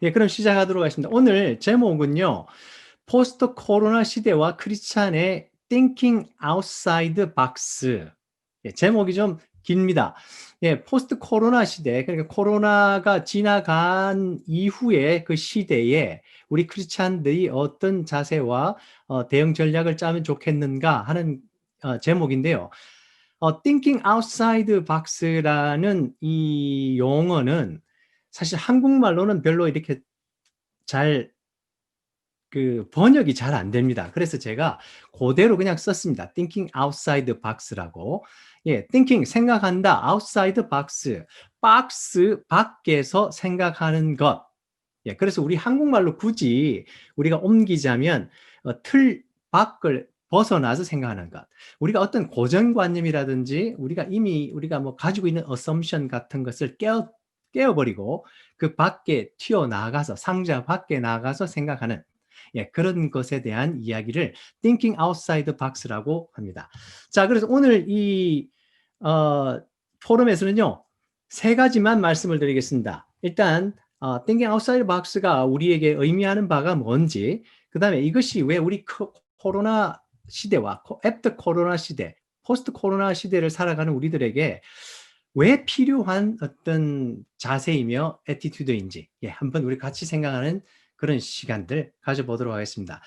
예, 그럼 시작하도록 하겠습니다. 오늘 제목은요, 포스트 코로나 시대와 크리스찬의 Thinking Outside the Box. 예, 제목이 좀 깁니다. 예, 포스트 코로나 시대, 그러니까 코로나가 지나간 이후의 그 시대에 우리 크리스찬들이 어떤 자세와 대응 전략을 짜면 좋겠는가 하는 제목인데요. Thinking Outside the Box라는 이 용어는 사실 한국말로는 별로 이렇게 잘 번역이 잘 안 됩니다. 그래서 제가 그대로 그냥 썼습니다. Thinking outside the box라고. 예, thinking 생각한다. outside the box. 박스 밖에서 생각하는 것. 예, 그래서 우리 한국말로 굳이 우리가 옮기자면 틀 밖을 벗어나서 생각하는 것. 우리가 어떤 고정관념이라든지 우리가 뭐 가지고 있는 assumption 같은 것을 깨어버리고 그 밖에 튀어나가서 상자 밖에 나가서 생각하는 예, 그런 것에 대한 이야기를 Thinking Outside the Box라고 합니다. 자, 그래서 오늘 이 포럼에서는요, 세 가지만 말씀을 드리겠습니다. 일단 Thinking Outside the Box가 우리에게 의미하는 바가 뭔지, 그 다음에 이것이 왜 우리 코로나 시대와 애프터 코로나 시대, 포스트 코로나 시대를 살아가는 우리들에게 왜 필요한 어떤 자세이며 애티튜드인지 예, 한번 우리 같이 생각하는 그런 시간들 가져보도록 하겠습니다.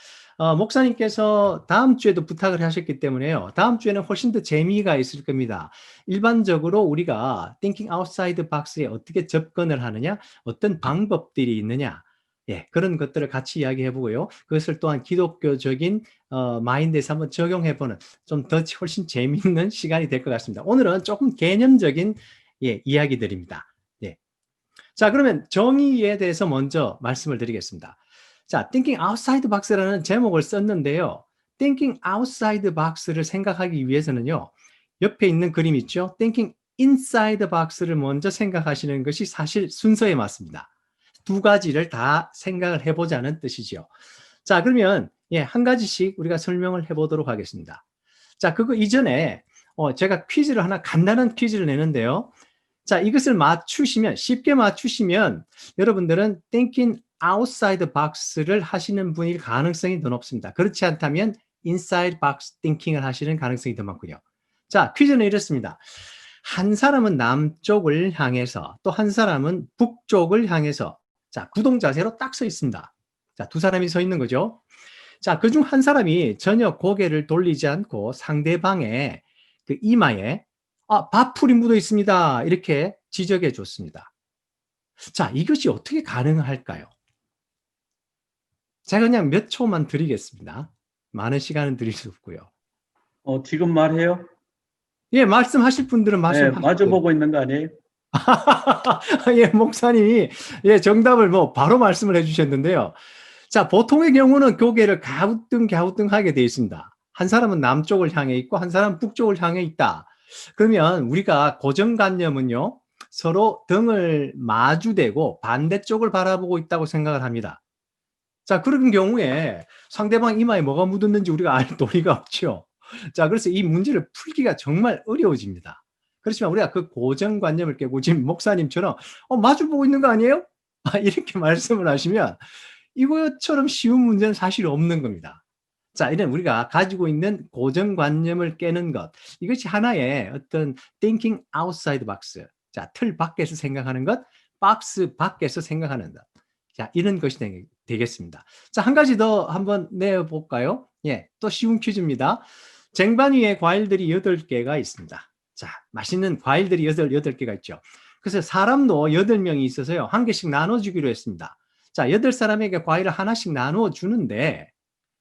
목사님께서 다음 주에도 부탁을 하셨기 때문에요. 다음 주에는 훨씬 더 재미가 있을 겁니다. 일반적으로 우리가 Thinking Outside the Box에 어떻게 접근을 하느냐, 어떤 방법들이 있느냐, 예, 그런 것들을 같이 이야기해 보고요. 그것을 또한 기독교적인 마인드에서 한번 적용해 보는 좀 더 훨씬 재미있는 시간이 될 것 같습니다. 오늘은 조금 개념적인 예, 이야기들입니다. 예. 자, 그러면 정의에 대해서 먼저 말씀을 드리겠습니다. 자, Thinking Outside the Box라는 제목을 썼는데요. Thinking Outside the Box를 생각하기 위해서는요. 옆에 있는 그림 있죠? Thinking Inside the Box를 먼저 생각하시는 것이 사실 순서에 맞습니다. 두 가지를 다 생각을 해보자는 뜻이죠. 자, 그러면 예, 한 가지씩 우리가 설명을 해보도록 하겠습니다. 자, 그거 이전에 제가 퀴즈를 하나 간단한 퀴즈를 내는데요. 자, 이것을 맞추시면 쉽게 맞추시면 여러분들은 thinking outside the box를 하시는 분일 가능성이 더 높습니다. 그렇지 않다면 inside box thinking을 하시는 가능성이 더 많고요. 자, 퀴즈는 이렇습니다. 한 사람은 남쪽을 향해서 또 한 사람은 북쪽을 향해서 자, 구동 자세로 딱 서 있습니다. 자, 두 사람이 서 있는 거죠. 자, 그중 한 사람이 전혀 고개를 돌리지 않고 상대방의 그 이마에 밥풀이 묻어 있습니다. 이렇게 지적해 줬습니다. 자, 이것이 어떻게 가능할까요? 제가 그냥 몇 초만 드리겠습니다. 많은 시간은 드릴 수 없고요. 지금 말해요? 예, 말씀하실 분들은 네, 말씀하시고. 마주보고 있는 거 아니에요? 예, 목사님이 예, 정답을 뭐 바로 말씀을 해주셨는데요. 자, 보통의 경우는 고개를 갸우뚱 하게 되어 있습니다. 한 사람은 남쪽을 향해 있고 한 사람은 북쪽을 향해 있다. 그러면 우리가 고정관념은요, 서로 등을 마주대고 반대쪽을 바라보고 있다고 생각을 합니다. 자, 그런 경우에 상대방 이마에 뭐가 묻었는지 우리가 알 도리가 없죠. 자, 그래서 이 문제를 풀기가 정말 어려워집니다. 그렇지만 우리가 그 고정관념을 깨고 지금 목사님처럼 마주보고 있는 거 아니에요? 이렇게 말씀을 하시면 이것처럼 쉬운 문제는 사실 없는 겁니다. 자, 이런 우리가 가지고 있는 고정관념을 깨는 것. 이것이 하나의 어떤 thinking outside box. 자, 틀 밖에서 생각하는 것, 박스 밖에서 생각하는 것. 자, 이런 것이 되겠습니다. 자, 한 가지 더 한번 내볼까요? 예, 또 쉬운 퀴즈입니다. 쟁반 위에 과일들이 8개가 있습니다. 자, 맛있는 과일들이 8개가 있죠. 그래서 사람도 8명이 있어서요, 한 개씩 나눠주기로 했습니다. 자, 8사람에게 과일을 하나씩 나눠주는데,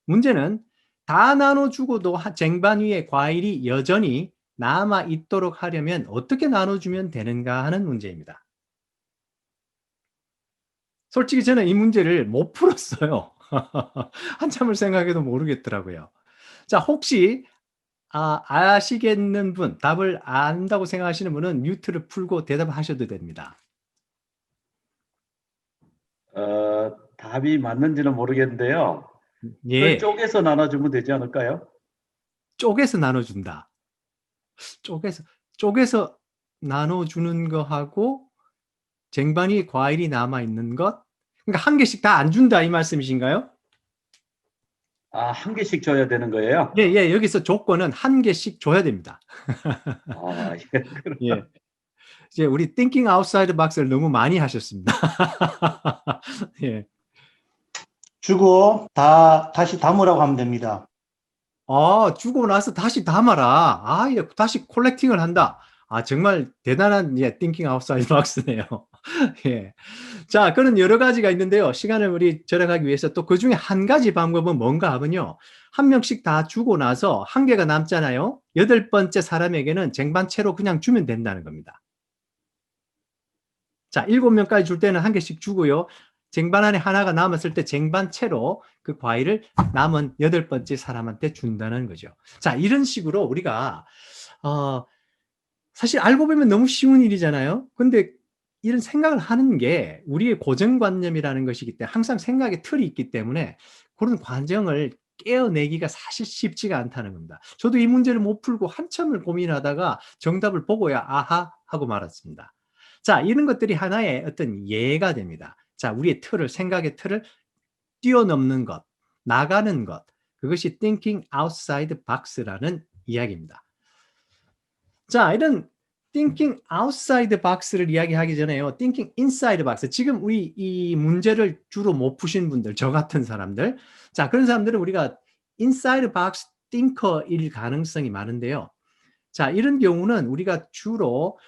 문제는 다 나눠주고도 쟁반 위에 과일이 여전히 남아 있도록 하려면 어떻게 나눠주면 되는가 하는 문제입니다. 솔직히 저는 이 문제를 못 풀었어요. 한참을 생각해도 모르겠더라고요. 자, 혹시 아시겠는 분, 답을 안다고 생각하시는 분은 뮤트를 풀고 대답하셔도 됩니다. 답이 맞는지는 모르겠는데요. 그걸 예, 쪼개서 나눠주면 되지 않을까요? 쪼개서 나눠준다. 쪼개서 나눠주는 거하고 쟁반이 과일이 남아 있는 것. 그러니까 한 개씩 다 안 준다 이 말씀이신가요? 아, 한 개씩 줘야 되는 거예요? 예, 예, 여기서 조건은 한 개씩 줘야 됩니다. 아, 예, 예. 이제 우리 thinking outside the box를 너무 많이 하셨습니다. 예. 주고 다시 담으라고 하면 됩니다. 주고 나서 다시 담아라. 예, 다시 콜렉팅을 한다. 정말 대단한, 예, thinking outside the box네요. 예. 자, 그런 여러 가지가 있는데요. 시간을 우리 절약하기 위해서 또 그 중에 한 가지 방법은 뭔가 하면요. 한 명씩 다 주고 나서 한 개가 남잖아요. 8번째 사람에게는 쟁반채로 그냥 주면 된다는 겁니다. 자, 7명까지 줄 때는 한 개씩 주고요. 쟁반 안에 하나가 남았을 때 쟁반채로 그 과일을 남은 8번째 사람한테 준다는 거죠. 자, 이런 식으로 우리가 사실 알고 보면 너무 쉬운 일이잖아요. 근데 이런 생각을 하는 게 우리의 고정관념이라는 것이기 때문에 항상 생각의 틀이 있기 때문에 그런 과정을 깨어내기가 사실 쉽지가 않다는 겁니다. 저도 이 문제를 못 풀고 한참을 고민하다가 정답을 보고야 아하 하고 말았습니다. 자, 이런 것들이 하나의 어떤 예가 됩니다. 자, 우리의 틀을, 생각의 틀을 뛰어넘는 것, 나가는 것, 그것이 thinking outside the box라는 이야기입니다. 자, 이런 thinking outside the box를 이야기하기 전에요. thinking inside the box. 지금 우리 이 문제를 주로 못 푸신 분들, 저 같은 사람들. 자, 그런 사람들은 우리가 inside the box thinker일 가능성이 많은데요. 자, 이런 경우는 우리가 주로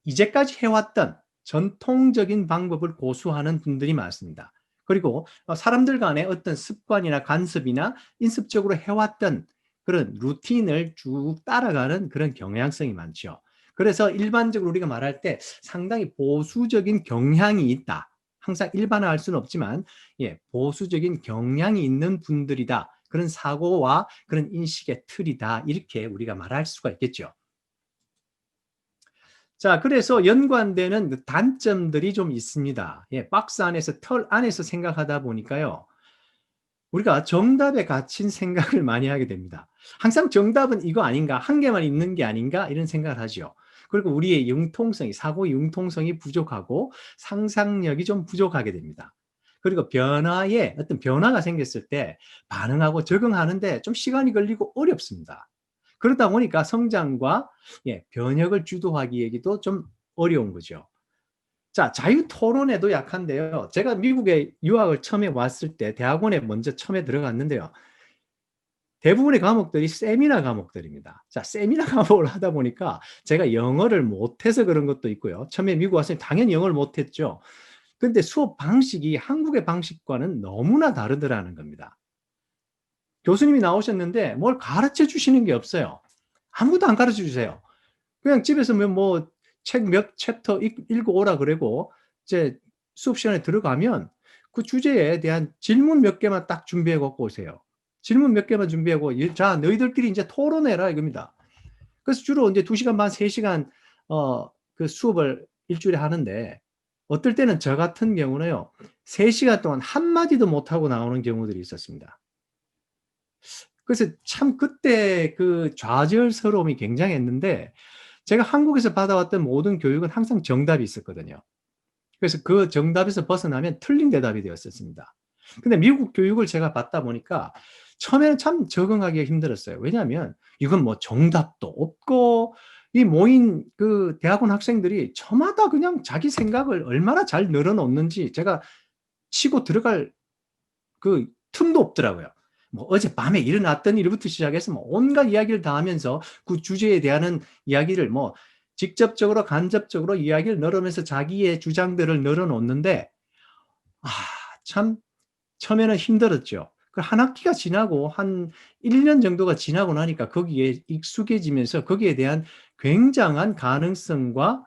이제까지 해왔던 전통적인 방법을 고수하는 분들이 많습니다. 그리고 사람들 간의 어떤 습관이나 간섭이나 인습적으로 해왔던 그런 루틴을 쭉 따라가는 그런 경향성이 많죠. 그래서 일반적으로 우리가 말할 때 상당히 보수적인 경향이 있다. 항상 일반화할 수는 없지만 예, 보수적인 경향이 있는 분들이다. 그런 사고와 그런 인식의 틀이다. 이렇게 우리가 말할 수가 있겠죠. 자, 그래서 연관되는 그 단점들이 좀 있습니다. 예, 박스 안에서, 털 안에서 생각하다 보니까요. 우리가 정답에 갇힌 생각을 많이 하게 됩니다. 항상 정답은 이거 아닌가, 한 개만 있는 게 아닌가 이런 생각을 하죠. 그리고 우리의 융통성이, 사고 융통성이 부족하고 상상력이 좀 부족하게 됩니다. 그리고 변화에 어떤 변화가 생겼을 때 반응하고 적응하는데 좀 시간이 걸리고 어렵습니다. 그러다 보니까 성장과 예, 변혁을 주도하기에도 좀 어려운 거죠. 자, 자유 토론에도 약한데요. 제가 미국에 유학을 처음에 왔을 때 대학원에 먼저 처음에 들어갔는데요. 대부분의 과목들이 세미나 과목들입니다. 자, 세미나 과목을 하다 보니까 제가 영어를 못해서 그런 것도 있고요. 처음에 미국 왔을 때 당연히 영어를 못했죠. 근데 수업 방식이 한국의 방식과는 너무나 다르더라는 겁니다. 교수님이 나오셨는데 뭘 가르쳐 주시는 게 없어요. 아무도 안 가르쳐 주세요. 그냥 집에서 뭐 책 몇 챕터 읽고 오라 그러고 이제 수업 시간에 들어가면 그 주제에 대한 질문 몇 개만 딱 준비해 갖고 오세요. 질문 몇 개만 준비하고 자, 너희들끼리 이제 토론해라 이겁니다. 그래서 주로 이제 2시간 반, 3시간 그 수업을 일주일에 하는데 어떨 때는 저 같은 경우는요. 3시간 동안 한마디도 못 하고 나오는 경우들이 있었습니다. 그래서 참 그때 그 좌절스러움이 굉장했는데 제가 한국에서 받아왔던 모든 교육은 항상 정답이 있었거든요. 그래서 그 정답에서 벗어나면 틀린 대답이 되었었습니다. 근데 미국 교육을 제가 받다 보니까 처음에는 참 적응하기가 힘들었어요. 왜냐하면 이건 뭐 정답도 없고 이 모인 그 대학원 학생들이 저마다 그냥 자기 생각을 얼마나 잘 늘어놓는지 제가 치고 들어갈 그 틈도 없더라고요. 뭐 어젯밤에 일어났던 일부터 시작해서 뭐 온갖 이야기를 다 하면서 그 주제에 대한 이야기를 뭐 직접적으로 간접적으로 이야기를 늘어면서 자기의 주장들을 늘어놓는데 참 처음에는 힘들었죠. 그 한 학기가 지나고 한 1년 정도가 지나고 나니까 거기에 익숙해지면서 거기에 대한 굉장한 가능성과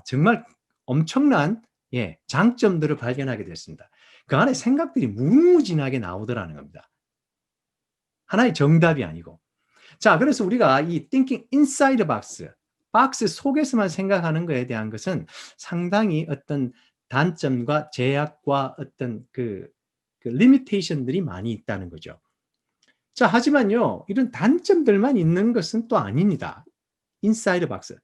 정말 엄청난 예, 장점들을 발견하게 됐습니다. 그 안에 생각들이 무궁무진하게 나오더라는 겁니다. 하나의 정답이 아니고. 자, 그래서 우리가 이 thinking inside the box, 박스 속에서만 생각하는 것에 대한 것은 상당히 어떤 단점과 제약과 어떤 그 리미테이션들이 많이 있다는 거죠. 자, 하지만요, 이런 단점들만 있는 것은 또 아닙니다. inside the box,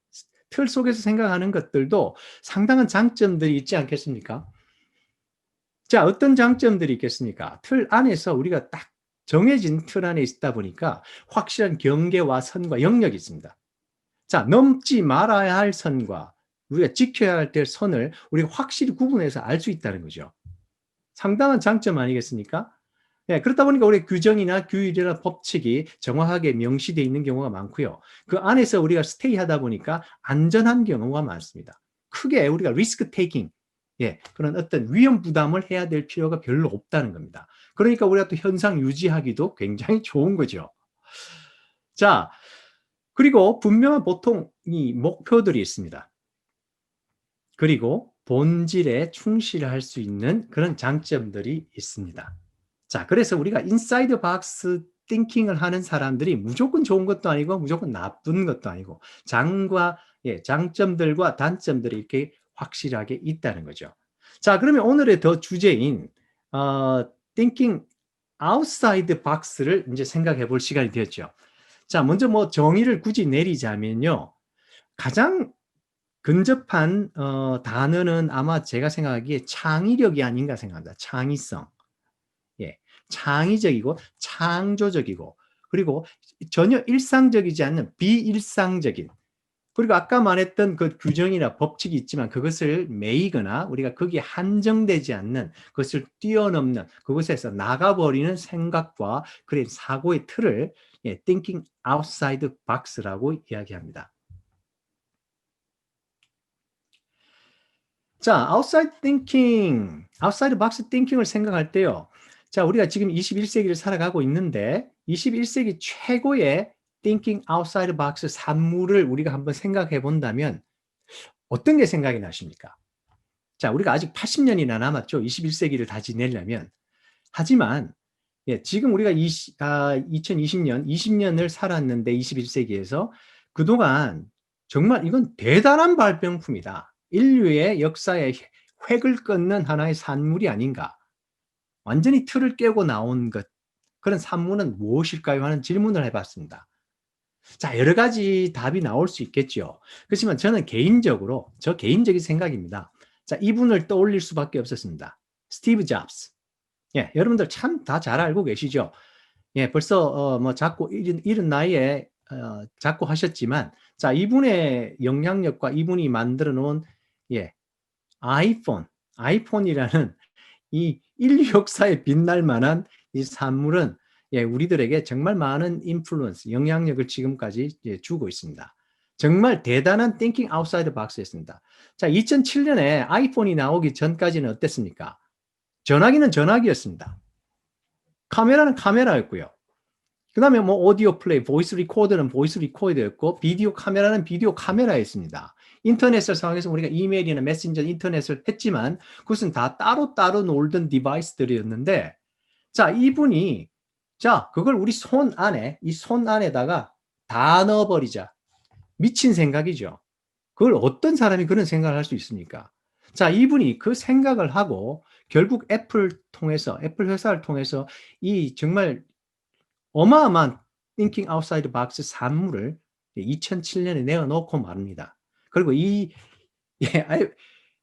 틀 속에서 생각하는 것들도 상당한 장점들이 있지 않겠습니까? 자, 어떤 장점들이 있겠습니까? 틀 안에서 우리가 딱 정해진 틀 안에 있다 보니까 확실한 경계와 선과 영역이 있습니다. 자, 넘지 말아야 할 선과 우리가 지켜야 할 때 선을 우리가 확실히 구분해서 알 수 있다는 거죠. 상당한 장점 아니겠습니까? 네, 그렇다 보니까 우리 규정이나 규율이나 법칙이 정확하게 명시되어 있는 경우가 많고요. 그 안에서 우리가 스테이 하다 보니까 안전한 경우가 많습니다. 크게 우리가 리스크 테이킹, 그런 어떤 위험 부담을 해야 될 필요가 별로 없다는 겁니다. 그러니까 우리가 또 현상 유지하기도 굉장히 좋은 거죠. 자, 그리고 분명한 보통 이 목표들이 있습니다. 그리고 본질에 충실할 수 있는 그런 장점들이 있습니다. 자, 그래서 우리가 인사이드 박스 띵킹을 하는 사람들이 무조건 좋은 것도 아니고 무조건 나쁜 것도 아니고 장점들과 단점들이 이렇게 확실하게 있다는 거죠. 자, 그러면 오늘의 더 주제인 thinking outside box를 이제 생각해 볼 시간이 되었죠. 자, 먼저 뭐 정의를 굳이 내리자면요. 가장 근접한 단어는 아마 제가 생각하기에 창의력이 아닌가 생각합니다. 창의성. 창의적이고 창조적이고 그리고 전혀 일상적이지 않는 비일상적인 그리고 아까 말했던 그 규정이나 법칙이 있지만 그것을 매이거나 우리가 거기에 한정되지 않는 그것을 뛰어넘는 그것에서 나가버리는 생각과 그런 사고의 틀을 thinking outside box라고 이야기합니다. 자, outside thinking, outside box thinking을 생각할 때요. 자, 우리가 지금 21세기를 살아가고 있는데 21세기 최고의 thinking outside box 산물을 우리가 한번 생각해 본다면 어떤 게 생각이 나십니까? 자, 우리가 아직 80년이나 남았죠. 21세기를 다 지내려면. 하지만 지금 우리가 2020년, 20년을 살았는데 21세기에서 그동안 정말 이건 대단한 발명품이다. 인류의 역사에 획을 끊는 하나의 산물이 아닌가. 완전히 틀을 깨고 나온 것. 그런 산물은 무엇일까요? 하는 질문을 해봤습니다. 자, 여러 가지 답이 나올 수 있겠죠. 그렇지만 저는 개인적으로, 저 개인적인 생각입니다. 자, 이분을 떠올릴 수밖에 없었습니다. 스티브 잡스. 여러분들 참 다 잘 알고 계시죠? 벌써 뭐 작고 이른 나이에 작고 하셨지만, 자, 이분의 영향력과 이분이 만들어 놓은 아이폰이라는 이 인류 역사에 빛날 만한 이 산물은 우리들에게 정말 많은 인플루언스, 영향력을 지금까지 주고 있습니다. 정말 대단한 thinking outside box였습니다. 자, 2007년에 아이폰이 나오기 전까지는 어땠습니까? 전화기는 전화기였습니다. 카메라는 카메라였고요. 그 다음에 뭐 오디오 플레이, 보이스 리코더는 보이스 리코더였고 비디오 카메라는 비디오 카메라였습니다. 인터넷을 사용해서 우리가 이메일이나 메신저 인터넷을 했지만 그것은 다 따로따로 놀던 디바이스들이었는데 자, 이분이 자, 그걸 우리 손 안에 이 손 안에다가 다 넣어버리자. 미친 생각이죠. 그걸 어떤 사람이 그런 생각을 할 수 있습니까? 자, 이분이 그 생각을 하고 결국 애플 회사를 통해서 이 정말 어마어마한 thinking outside box 산물을 2007년에 내어놓고 말합니다. 그리고 이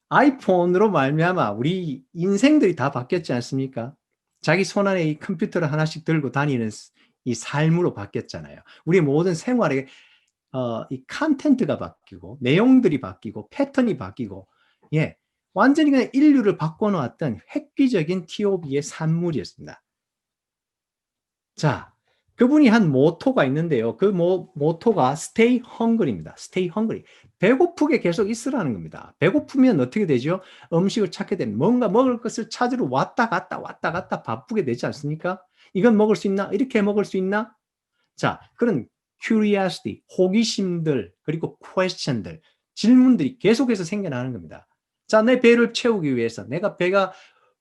아이폰으로 말미암아 우리 인생들이 다 바뀌었지 않습니까? 자기 손 안에 이 컴퓨터를 하나씩 들고 다니는 이 삶으로 바뀌었잖아요. 우리 모든 생활에 이 컨텐츠가 바뀌고 내용들이 바뀌고 패턴이 바뀌고 완전히 그냥 인류를 바꿔놓았던 획기적인 TOB의 산물이었습니다. 자, 그분이 한 모토가 있는데요. 그 모토가 Stay Hungry입니다. Stay Hungry. 배고프게 계속 있으라는 겁니다. 배고프면 어떻게 되죠? 음식을 찾게 되면 뭔가 먹을 것을 찾으러 왔다 갔다 바쁘게 되지 않습니까? 이건 먹을 수 있나? 이렇게 먹을 수 있나? 자, 그런 curiosity, 호기심들, 그리고 question들, 질문들이 계속해서 생겨나는 겁니다. 자, 내 배를 채우기 위해서, 내가 배가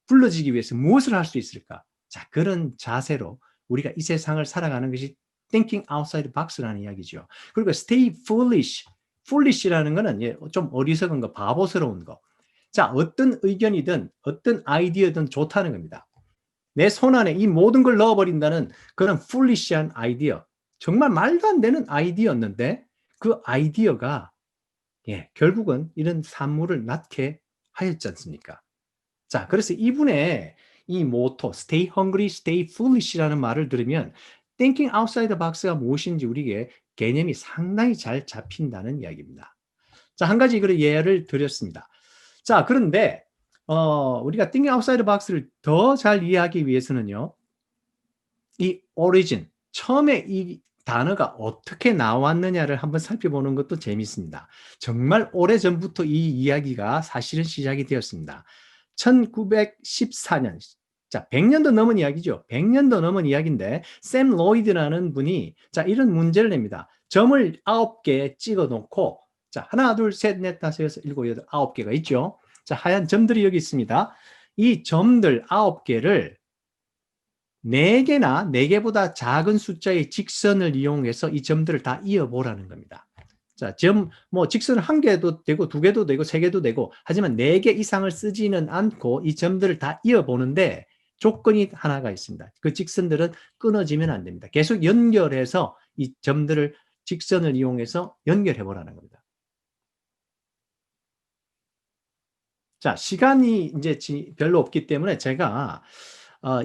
불러지기 위해서 무엇을 할 수 있을까? 자, 그런 자세로 우리가 이 세상을 살아가는 것이 thinking outside the box라는 이야기죠. 그리고 stay foolish. foolish라는 거는 좀 어리석은 거, 바보스러운 거. 자, 어떤 의견이든 어떤 아이디어든 좋다는 겁니다. 내 손 안에 이 모든 걸 넣어버린다는 그런 foolish한 아이디어. 정말 말도 안 되는 아이디어였는데 그 아이디어가 결국은 이런 산물을 낳게 하였지 않습니까? 자, 그래서 이분의 이 모토, stay hungry, stay foolish라는 말을 들으면 thinking outside the box가 무엇인지 우리에게 개념이 상당히 잘 잡힌다는 이야기입니다. 자, 한 가지 그런 예를 드렸습니다. 자, 그런데 우리가 thinking outside the box를 더 잘 이해하기 위해서는요, 이 origin, 처음에 이 단어가 어떻게 나왔느냐를 한번 살펴보는 것도 재밌습니다. 정말 오래전부터 이 이야기가 사실은 시작이 되었습니다. 1914년, 자, 100년도 넘은 이야기죠. 100년도 넘은 이야기인데 샘 로이드라는 분이 자, 이런 문제를 냅니다. 점을 9개 찍어 놓고 자, 하나, 둘, 셋, 넷, 다섯, 여섯, 일곱, 여덟, 9개가 있죠. 자, 하얀 점들이 여기 있습니다. 이 점들 9개를 4개나 4개보다 작은 숫자의 직선을 이용해서 이 점들을 다 이어보라는 겁니다. 자, 직선을 1개도 되고 2개도 되고 3개도 되고 하지만 4개 이상을 쓰지는 않고 이 점들을 다 이어보는데 조건이 하나가 있습니다. 그 직선들은 끊어지면 안 됩니다. 계속 연결해서 이 점들을 직선을 이용해서 연결해 보라는 겁니다. 자, 시간이 이제 별로 없기 때문에 제가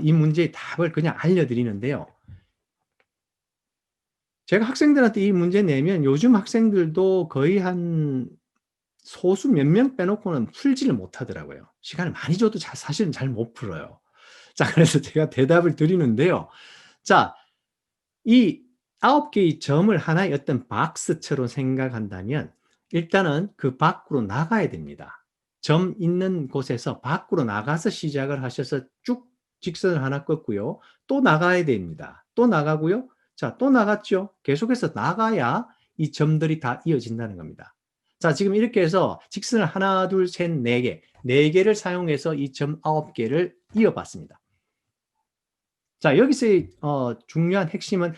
이 문제의 답을 그냥 알려드리는데요. 제가 학생들한테 이 문제 내면 요즘 학생들도 거의 한 소수 몇 명 빼놓고는 풀지를 못하더라고요. 시간을 많이 줘도 사실은 잘 못 풀어요. 자, 그래서 제가 대답을 드리는데요. 자, 이 9개의 점을 하나의 어떤 박스처럼 생각한다면 일단은 그 밖으로 나가야 됩니다. 점 있는 곳에서 밖으로 나가서 시작을 하셔서 쭉 직선을 하나 꺾고요. 또 나가야 됩니다. 또 나가고요. 자, 또 나갔죠. 계속해서 나가야 이 점들이 다 이어진다는 겁니다. 자, 지금 이렇게 해서 직선을 하나, 둘, 셋, 4개, 4개를 사용해서 이 점 9개를 이어봤습니다. 자, 여기서의 중요한 핵심은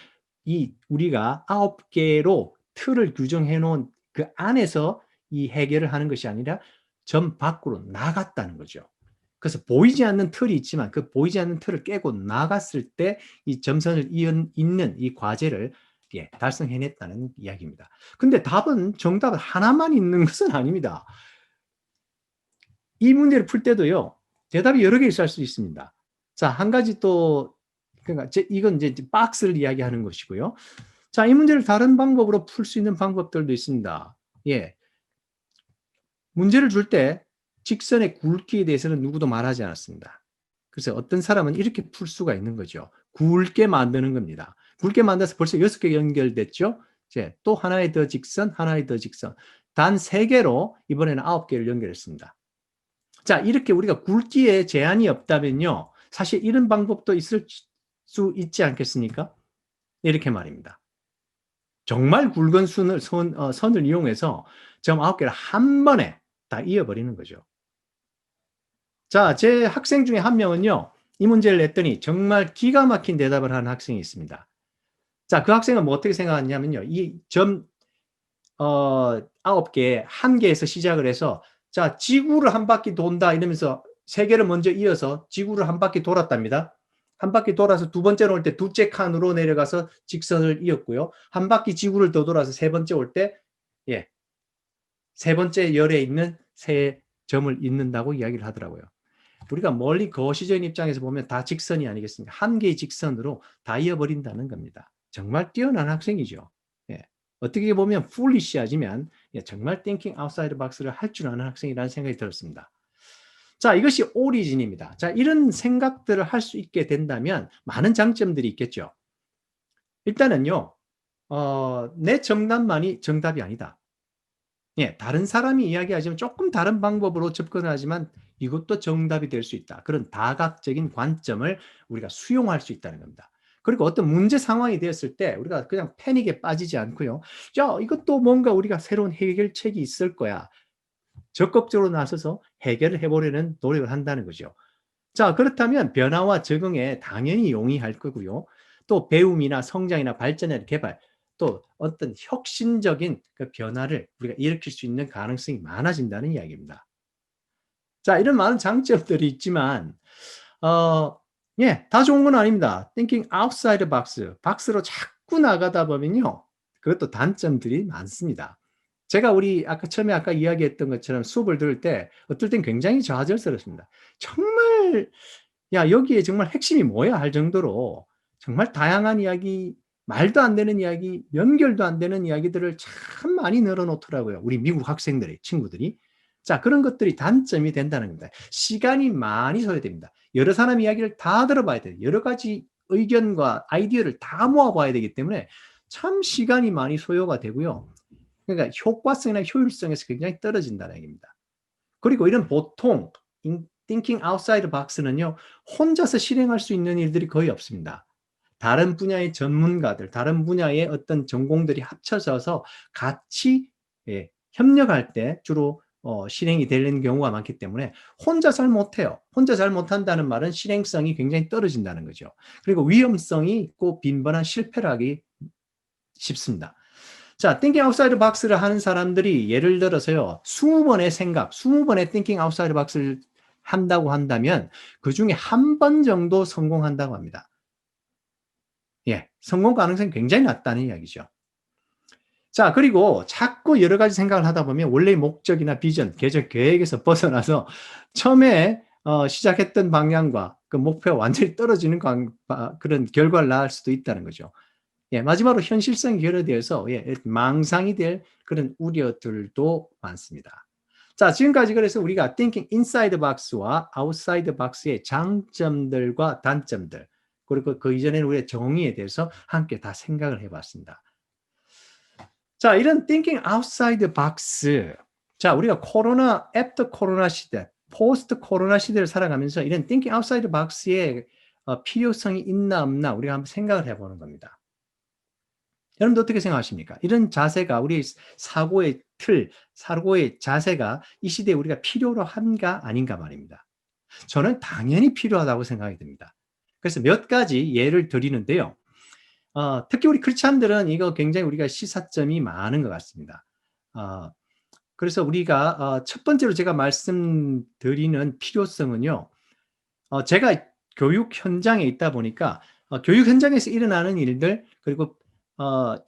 이 우리가 9개로 틀을 규정해 놓은 그 안에서 이 해결을 하는 것이 아니라 점 밖으로 나갔다는 거죠. 그래서 보이지 않는 틀이 있지만 그 보이지 않는 틀을 깨고 나갔을 때 이 점선을 잇는 이 과제를 달성해냈다는 이야기입니다. 근데 정답은 하나만 있는 것은 아닙니다. 이 문제를 풀 때도요, 대답이 여러 개 있을 수 있습니다. 자, 한 가지 또, 그러니까 이건 이제 박스를 이야기하는 것이고요. 자, 이 문제를 다른 방법으로 풀 수 있는 방법들도 있습니다. 예. 문제를 줄 때 직선의 굵기에 대해서는 누구도 말하지 않았습니다. 그래서 어떤 사람은 이렇게 풀 수가 있는 거죠. 굵게 만드는 겁니다. 굵게 만들어서 벌써 6개 연결됐죠. 이제 또 하나의 더 직선, 하나의 더 직선. 단 3개로 이번에는 9개를 연결했습니다. 자, 이렇게 우리가 굵기에 제한이 없다면요. 사실 이런 방법도 있을 수 있지 않겠습니까? 이렇게 말입니다. 정말 굵은 선을 이용해서 점 9개를 한 번에 다 이어버리는 거죠. 자, 제 학생 중에 한 명은요, 이 문제를 냈더니 정말 기가 막힌 대답을 하는 학생이 있습니다. 자, 그 학생은 뭐 어떻게 생각하냐면요, 이 점 9개, 1개에서 시작을 해서 자, 지구를 한 바퀴 돈다 이러면서 3개를 먼저 이어서 지구를 한 바퀴 돌았답니다. 한 바퀴 돌아서 두 번째로 올 때 둘째 칸으로 내려가서 직선을 이었고요. 한 바퀴 지구를 더 돌아서 세 번째 올 때, 세 번째 열에 있는 세 점을 잇는다고 이야기를 하더라고요. 우리가 멀리 거시적인 입장에서 보면 다 직선이 아니겠습니까? 한 개의 직선으로 다 이어버린다는 겁니다. 정말 뛰어난 학생이죠. 어떻게 보면 foolish하지만 정말 thinking outside the box를 할 줄 아는 학생이라는 생각이 들었습니다. 자, 이것이 오리진입니다. 자, 이런 생각들을 할 수 있게 된다면 많은 장점들이 있겠죠. 일단은요, 내 정답만이 정답이 아니다. 다른 사람이 이야기하지만 조금 다른 방법으로 접근하지만 이것도 정답이 될 수 있다. 그런 다각적인 관점을 우리가 수용할 수 있다는 겁니다. 그리고 어떤 문제 상황이 되었을 때 우리가 그냥 패닉에 빠지지 않고요. 야, 이것도 뭔가 우리가 새로운 해결책이 있을 거야. 적극적으로 나서서 해결을 해보려는 노력을 한다는 거죠. 자, 그렇다면 변화와 적응에 당연히 용이할 거고요. 또 배움이나 성장이나 발전이나 개발, 또 어떤 혁신적인 그 변화를 우리가 일으킬 수 있는 가능성이 많아진다는 이야기입니다. 자, 이런 많은 장점들이 있지만, 다 좋은 건 아닙니다. Thinking outside the box, 박스로 자꾸 나가다 보면요. 그것도 단점들이 많습니다. 제가 우리 아까 이야기했던 것처럼 수업을 들을 때 어떨 땐 굉장히 좌절스럽습니다. 정말 야, 여기에 정말 핵심이 뭐야 할 정도로 정말 다양한 이야기, 말도 안 되는 이야기, 연결도 안 되는 이야기들을 참 많이 늘어놓더라고요. 우리 미국 학생들이, 친구들이. 자, 그런 것들이 단점이 된다는 겁니다. 시간이 많이 소요됩니다. 여러 사람 이야기를 다 들어봐야 돼요. 여러 가지 의견과 아이디어를 다 모아봐야 되기 때문에 참 시간이 많이 소요가 되고요. 그러니까 효과성이나 효율성에서 굉장히 떨어진다는 얘기입니다. 그리고 이런 보통 thinking outside the box는요, 혼자서 실행할 수 있는 일들이 거의 없습니다. 다른 분야의 전문가들, 다른 분야의 어떤 전공들이 합쳐져서 같이 협력할 때 주로 실행이 되는 경우가 많기 때문에 혼자 잘 못해요. 혼자 잘 못한다는 말은 실행성이 굉장히 떨어진다는 거죠. 그리고 위험성이 있고 빈번한 실패를 하기 쉽습니다. 자, thinking outside the box를 하는 사람들이 예를 들어서요, 20번의 생각, 20번의 thinking outside the box를 한다고 한다면 그 중에 한 번 정도 성공한다고 합니다. 예, 성공 가능성이 굉장히 낮다는 이야기죠. 자, 그리고 자꾸 여러 가지 생각을 하다 보면 원래의 목적이나 비전, 계획에서 벗어나서 처음에 시작했던 방향과 그 목표가 완전히 떨어지는 그런 결과를 낳을 수도 있다는 거죠. 예, 마지막으로 현실성이 결여되어서 망상이 될 그런 우려들도 많습니다. 자, 지금까지 그래서 우리가 thinking inside the box와 outside the box의 장점들과 단점들, 그리고 그 이전에는 우리의 정의에 대해서 함께 다 생각을 해봤습니다. 자, 이런 thinking outside the box. 자, 우리가 after 코로나 시대, post 코로나 시대를 살아가면서 이런 thinking outside the box의 필요성이 있나 없나 우리가 한번 생각을 해보는 겁니다. 여러분들 어떻게 생각하십니까? 이런 자세가 우리 사고의 틀, 사고의 자세가 이 시대에 우리가 필요로 한가 아닌가 말입니다. 저는 당연히 필요하다고 생각이 듭니다. 그래서 몇 가지 예를 드리는데요. 특히 우리 크리스찬들은 이거 굉장히 우리가 시사점이 많은 것 같습니다. 그래서 우리가 첫 번째로 제가 말씀드리는 필요성은요. 제가 교육 현장에 있다 보니까 교육 현장에서 일어나는 일들, 그리고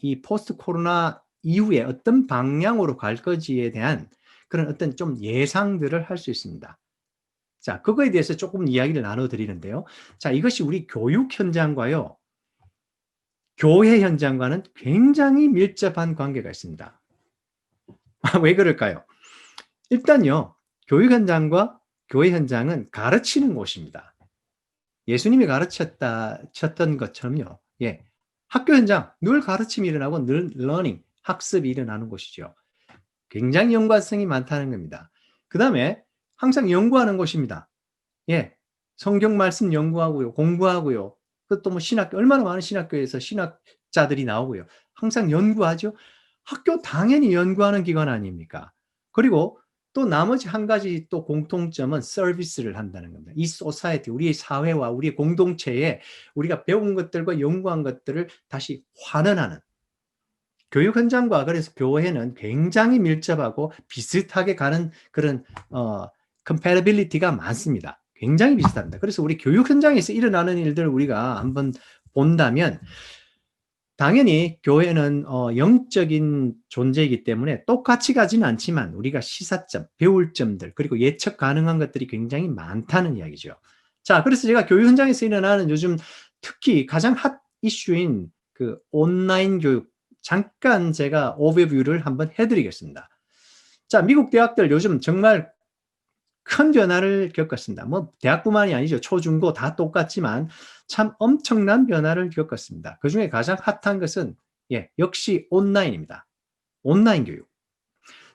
이 포스트 코로나 이후에 어떤 방향으로 갈 건지에 대한 그런 어떤 좀 예상들을 할 수 있습니다. 자, 그거에 대해서 조금 이야기를 나눠드리는데요. 자, 이것이 우리 교육 현장과요, 교회 현장과는 굉장히 밀접한 관계가 있습니다. 왜 그럴까요? 일단요, 교육 현장과 교회 현장은 가르치는 곳입니다. 예수님이 가르쳤던 것처럼요. 예, 학교 현장, 늘 가르침이 일어나고 늘 러닝, 학습이 일어나는 곳이죠. 굉장히 연관성이 많다는 겁니다. 그 다음에 항상 연구하는 곳입니다. 예, 성경 말씀 연구하고요, 공부하고요. 그것도 뭐 신학교, 얼마나 많은 신학교에서 신학자들이 나오고요. 항상 연구하죠. 학교 당연히 연구하는 기관 아닙니까? 그리고 또 나머지 한 가지 또 공통점은 서비스를 한다는 겁니다. 이 소사이티, 우리의 사회와 우리의 공동체에 우리가 배운 것들과 연구한 것들을 다시 환원하는 교육 현장과 그래서 교회는 굉장히 밀접하고 비슷하게 가는 그런 compatibility가 많습니다. 굉장히 비슷합니다. 그래서 우리 교육 현장에서 일어나는 일들을 우리가 한번 본다면 당연히 교회는 영적인 존재이기 때문에 똑같이 가지는 않지만 우리가 시사점, 배울 점들, 그리고 예측 가능한 것들이 굉장히 많다는 이야기죠. 자, 그래서 제가 교육 현장에서 일어나는 요즘 특히 가장 핫 이슈인 그 온라인 교육, 잠깐 제가 오버뷰를 한번 해드리겠습니다. 자, 미국 대학들 요즘 정말 큰 변화를 겪었습니다. 뭐 대학뿐만이 아니죠. 초중고 다 똑같지만 참 엄청난 변화를 겪었습니다. 그중에 가장 핫한 것은 역시 온라인입니다. 온라인 교육.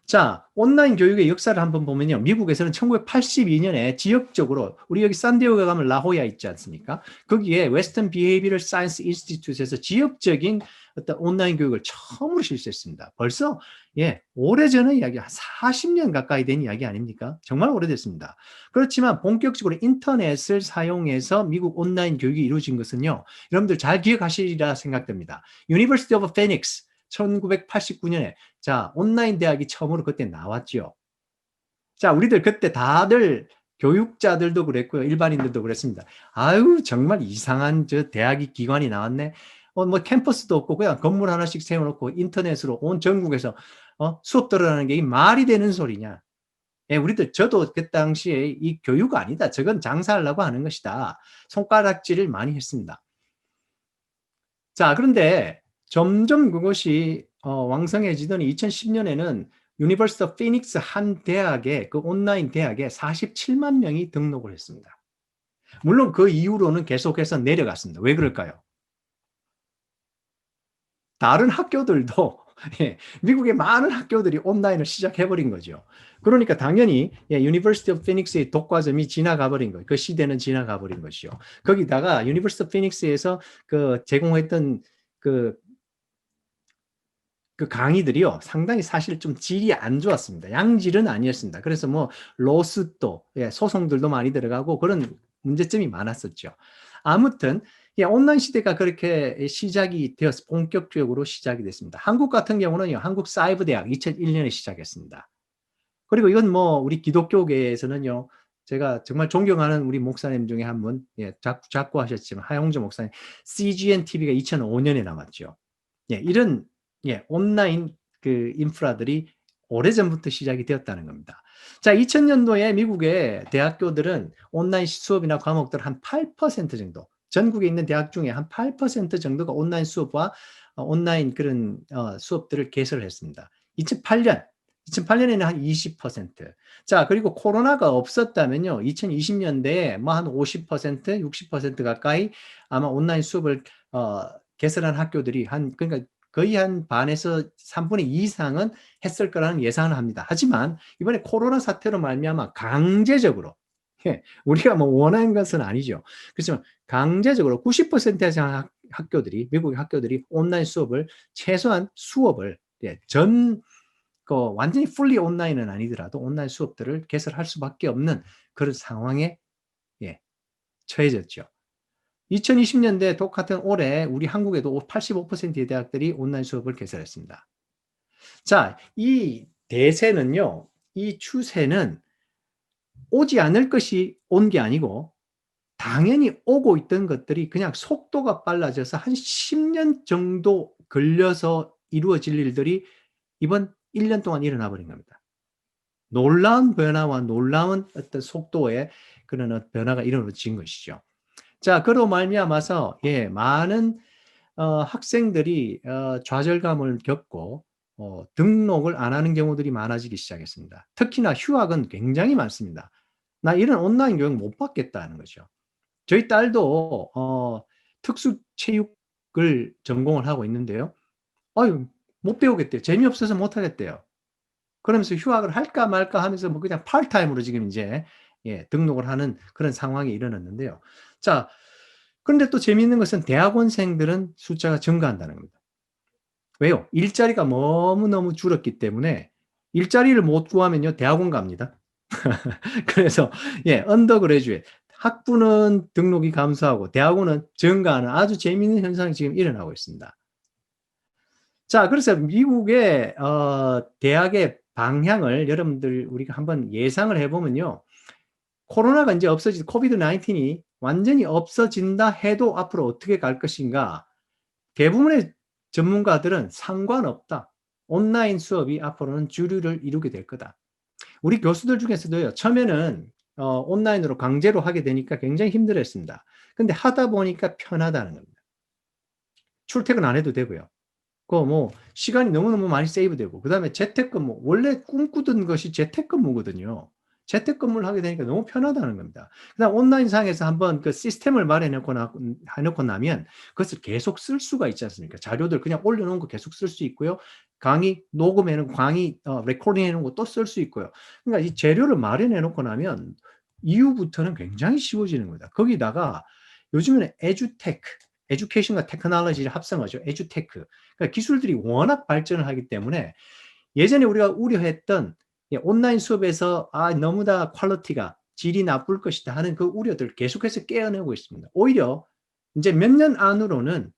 자, 온라인 교육의 역사를 한번 보면요. 미국에서는 1982년에 지역적으로 우리 여기 산디에고에 가면 라호야 있지 않습니까? 거기에 웨스턴 비헤이비럴 사이언스 인스티튜트에서 지역적인 어떤 온라인 교육을 처음으로 실시했습니다. 벌써 오래전의 이야기, 한 40년 가까이 된 이야기 아닙니까? 정말 오래됐습니다. 그렇지만 본격적으로 인터넷을 사용해서 미국 온라인 교육이 이루어진 것은요. 여러분들 잘 기억하시리라 생각됩니다. University of Phoenix 1989년에 자, 온라인 대학이 처음으로 그때 나왔죠. 자, 우리들 그때 다들 교육자들도 그랬고요. 일반인들도 그랬습니다. 아유, 정말 이상한 저 대학이 기관이 나왔네. 뭐 캠퍼스도 없고 그냥 건물 하나씩 세워놓고 인터넷으로 온 전국에서 수업 들으라는 게 이 말이 되는 소리냐? 예, 저도 그 당시에 이 교육 아니다. 저건 장사하려고 하는 것이다. 손가락질을 많이 했습니다. 자, 그런데 점점 그것이 왕성해지더니 2010년에는 유니버시티 오브 피닉스 한 대학에, 그 온라인 대학에 47만 명이 등록을 했습니다. 물론 그 이후로는 계속해서 내려갔습니다. 왜 그럴까요? 다른 학교들도 예, 미국의 많은 학교들이 온라인을 시작해버린 거죠. 그러니까 당연히 유니버시티 오브 피닉스의 독과점이 지나가 버린 거예요. 그 시대는 지나가 버린 것이요. 거기다가 유니버시티 오브 피닉스에서 그 제공했던 그 강의들이요, 상당히 사실 좀 질이 안 좋았습니다. 양질은 아니었습니다. 그래서 뭐 로스도, 소송들도 많이 들어가고 그런 문제점이 많았었죠. 아무튼 온라인 시대가 그렇게 시작이 되어서 본격적으로 시작이 됐습니다. 한국 같은 경우는요, 한국사이버대학 2001년에 시작했습니다. 그리고 이건 뭐 우리 기독교계에서는요, 제가 정말 존경하는 우리 목사님 중에 한 분, 자꾸 하셨지만 하용조 목사님, CGN TV가 2005년에 나왔죠. 이런 온라인 그 인프라들이 오래전부터 시작이 되었다는 겁니다. 자, 2000년도에 미국의 대학교들은 온라인 수업이나 과목들 한 8% 정도, 전국에 있는 대학 중에 한 8% 정도가 온라인 수업과 온라인 그런 수업들을 개설을 했습니다. 2008년에는 한 20%. 자, 그리고 코로나가 없었다면요, 2020년대에 뭐 한 50%, 60% 가까이 아마 온라인 수업을 개설한 학교들이 그러니까 거의 한 반에서 3분의 2 이상은 했을 거라는 예상을 합니다. 하지만 이번에 코로나 사태로 말미암아 강제적으로, 우리가 뭐 원하는 것은 아니죠. 그렇지만 강제적으로 90% 이상 미국의 학교들이 온라인 수업을, 최소한 수업을 완전히 풀리 온라인은 아니더라도 온라인 수업들을 개설할 수밖에 없는 그런 상황에 처해졌죠. 2020년대 똑같은 올해 우리 한국에도 85%의 대학들이 온라인 수업을 개설했습니다. 자, 이 대세는요, 이 추세는 오지 않을 것이 온 게 아니고 당연히 오고 있던 것들이 그냥 속도가 빨라져서 한 10년 정도 걸려서 이루어질 일들이 이번 1년 동안 일어나 버린 겁니다. 놀라운 변화와 놀라운 어떤 속도의 그런 변화가 이루어진 것이죠. 자, 그로 말미암아서 많은 학생들이 좌절감을 겪고 등록을 안 하는 경우들이 많아지기 시작했습니다. 특히나 휴학은 굉장히 많습니다. 나 이런 온라인 교육 못 받겠다는 거죠. 저희 딸도 특수체육을 전공을 하고 있는데요. 못 배우겠대요. 재미없어서 못 하겠대요. 그러면서 휴학을 할까 말까 하면서 뭐 그냥 파트타임으로 지금 이제 등록을 하는 그런 상황이 일어났는데요. 자, 그런데 또 재미있는 것은 대학원생들은 숫자가 증가한다는 겁니다. 왜요? 일자리가 너무너무 줄었기 때문에 일자리를 못 구하면요, 대학원 갑니다. 그래서 언더그래주에이트 학부는 등록이 감소하고 대학원은 증가하는 아주 재미있는 현상이 지금 일어나고 있습니다. 자, 그래서 미국의 대학의 방향을 여러분들 우리가 한번 예상을 해보면요, 코로나가 이제 코비드 19이 완전히 없어진다 해도 앞으로 어떻게 갈 것인가, 대부분의 전문가들은 상관없다. 온라인 수업이 앞으로는 주류를 이루게 될 거다. 우리 교수들 중에서도요, 처음에는 온라인으로 강제로 하게 되니까 굉장히 힘들었습니다. 근데 하다 보니까 편하다는 겁니다. 출퇴근 안 해도 되고요. 뭐 시간이 너무너무 많이 세이브되고, 그다음에 재택근무, 원래 꿈꾸던 것이 재택근무거든요. 재택근무를 하게 되니까 너무 편하다는 겁니다. 그다음 온라인상에서 한번 그 시스템을 해놓고 나면 그것을 계속 쓸 수가 있지 않습니까? 자료들 그냥 올려놓은 거 계속 쓸 수 있고요. 강의 녹음해놓은 레코딩 해놓은 거 또 쓸 수 있고요. 그러니까 이 재료를 마련해놓고 나면 이후부터는 굉장히 쉬워지는 겁니다. 거기다가 요즘에는 에듀케이션과 테크놀로지를 합성하죠. 에듀테크. 그러니까 기술들이 워낙 발전을 하기 때문에 예전에 우리가 우려했던 온라인 수업에서 너무 다 퀄리티가, 질이 나쁠 것이다 하는 그 우려들 계속해서 깨어내고 있습니다. 오히려 이제 몇 년 안으로는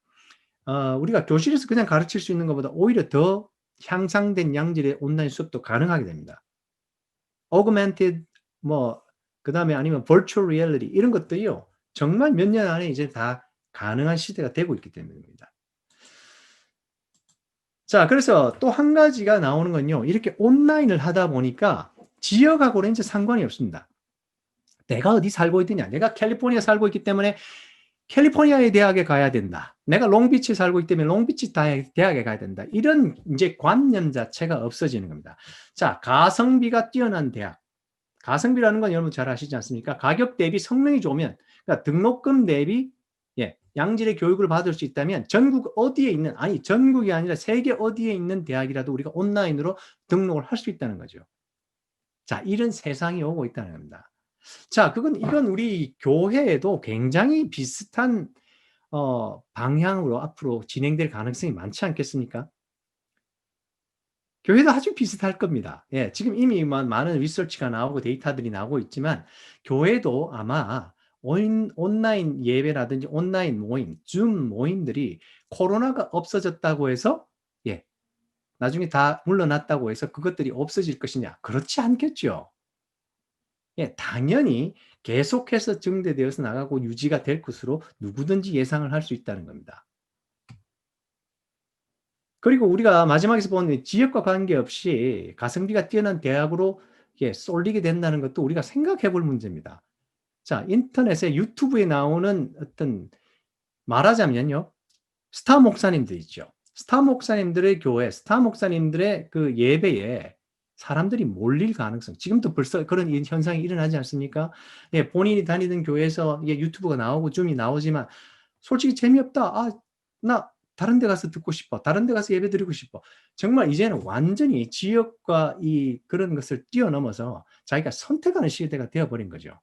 우리가 교실에서 그냥 가르칠 수 있는 것보다 오히려 더 향상된 양질의 온라인 수업도 가능하게 됩니다. Augmented 그다음에 아니면 Virtual Reality 이런 것들이요, 정말 몇 년 안에 이제 다 가능한 시대가 되고 있기 때문입니다. 자, 그래서 또 한 가지가 나오는 건요. 이렇게 온라인을 하다 보니까 지역하고는 이제 상관이 없습니다. 내가 어디 살고 있느냐. 내가 캘리포니아 살고 있기 때문에 캘리포니아의 대학에 가야 된다. 내가 롱비치에 살고 있기 때문에 롱비치 대학에 가야 된다. 이런 이제 관념 자체가 없어지는 겁니다. 자, 가성비가 뛰어난 대학. 가성비라는 건 여러분 잘 아시지 않습니까? 가격 대비 성능이 좋으면, 그러니까 등록금 대비 양질의 교육을 받을 수 있다면 전국 어디에 있는, 아니 전국이 아니라 세계 어디에 있는 대학이라도 우리가 온라인으로 등록을 할 수 있다는 거죠. 자, 이런 세상이 오고 있다는 겁니다. 자, 이건 우리 교회에도 굉장히 비슷한 방향으로 앞으로 진행될 가능성이 많지 않겠습니까? 교회도 아주 비슷할 겁니다. 예, 지금 이미 많은 리서치가 나오고 데이터들이 나오고 있지만 교회도 아마 온라인 예배라든지 온라인 모임, 줌 모임들이 코로나가 없어졌다고 해서 나중에 다 물러났다고 해서 그것들이 없어질 것이냐? 그렇지 않겠죠. 당연히 계속해서 증대되어서 나가고 유지가 될 것으로 누구든지 예상을 할 수 있다는 겁니다. 그리고 우리가 마지막에서 본 지역과 관계없이 가성비가 뛰어난 대학으로 쏠리게 된다는 것도 우리가 생각해 볼 문제입니다. 자, 인터넷에 유튜브에 나오는 어떤 말하자면요. 스타 목사님들 있죠. 스타 목사님들의 교회, 스타 목사님들의 그 예배에 사람들이 몰릴 가능성, 지금도 벌써 그런 현상이 일어나지 않습니까? 본인이 다니던 교회에서 유튜브가 나오고 줌이 나오지만 솔직히 재미없다. 아, 나 다른 데 가서 듣고 싶어. 다른 데 가서 예배 드리고 싶어. 정말 이제는 완전히 지역과 그런 것을 뛰어넘어서 자기가 선택하는 시대가 되어버린 거죠.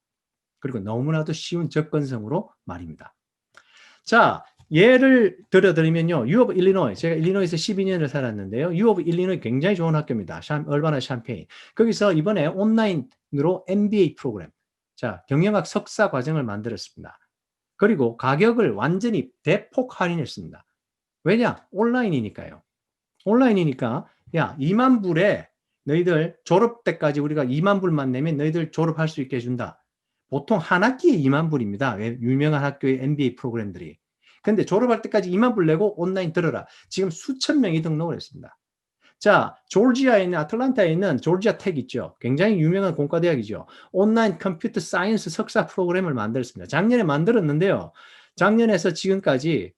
그리고 너무나도 쉬운 접근성으로 말입니다. 자, 예를 들어드리면요. U of Illinois. 제가 일리노이에서 12년을 살았는데요. U of Illinois 굉장히 좋은 학교입니다. 얼바나 샴페인. 거기서 이번에 온라인으로 MBA 프로그램. 자, 경영학 석사 과정을 만들었습니다. 그리고 가격을 완전히 대폭 할인했습니다. 왜냐? 온라인이니까요. 온라인이니까 야, 2만 불에 너희들 졸업 때까지 우리가 2만 불만 내면 너희들 졸업할 수 있게 해준다. 보통 한 학기에 2만 불입니다. 유명한 학교의 MBA 프로그램들이. 근데 졸업할 때까지 2만 불 내고 온라인 들어라. 지금 수천 명이 등록을 했습니다. 자, 조지아에 있는 아틀란타에 있는 조지아 텍 있죠. 굉장히 유명한 공과대학이죠. 온라인 컴퓨터 사이언스 석사 프로그램을 만들었습니다. 작년에 만들었는데요. 작년에서 지금까지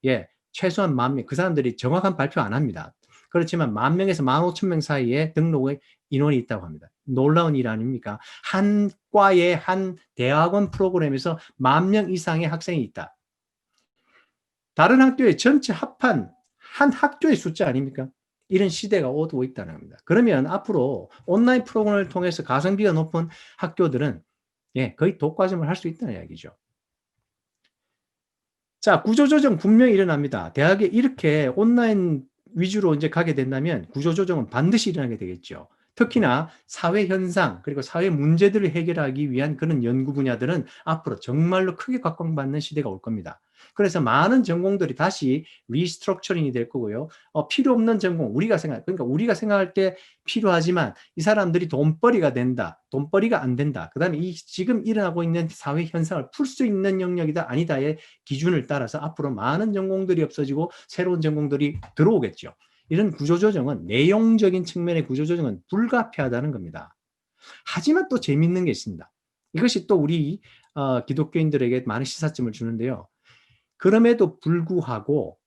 최소한 10,000명, 그 사람들이 정확한 발표 안 합니다. 그렇지만 10,000명에서 15,000명 사이에 등록의 인원이 있다고 합니다. 놀라운 일 아닙니까? 한 과의 한 대학원 프로그램에서 10,000명 이상의 학생이 있다. 다른 학교의 전체 합한 한 학교의 숫자 아닙니까? 이런 시대가 오고 있다는 겁니다. 그러면 앞으로 온라인 프로그램을 통해서 가성비가 높은 학교들은 거의 독과점을 할 수 있다는 이야기죠. 자, 구조조정 분명히 일어납니다. 대학에 이렇게 온라인 위주로 이제 가게 된다면 구조조정은 반드시 일어나게 되겠죠. 특히나 사회 현상 그리고 사회 문제들을 해결하기 위한 그런 연구 분야들은 앞으로 정말로 크게 각광받는 시대가 올 겁니다. 그래서 많은 전공들이 다시 리스트럭처링이 될 거고요. 필요 없는 전공, 그러니까 우리가 생각할 때 필요하지만 이 사람들이 돈벌이가 된다, 돈벌이가 안 된다. 그 다음에 지금 일어나고 있는 사회 현상을 풀 수 있는 영역이다, 아니다의 기준을 따라서 앞으로 많은 전공들이 없어지고 새로운 전공들이 들어오겠죠. 이런 구조조정은 내용적인 측면의 구조조정은 불가피하다는 겁니다. 하지만 또 재밌는 게 있습니다. 이것이 또 우리 기독교인들에게 많은 시사점을 주는데요. 그럼에도 불구하고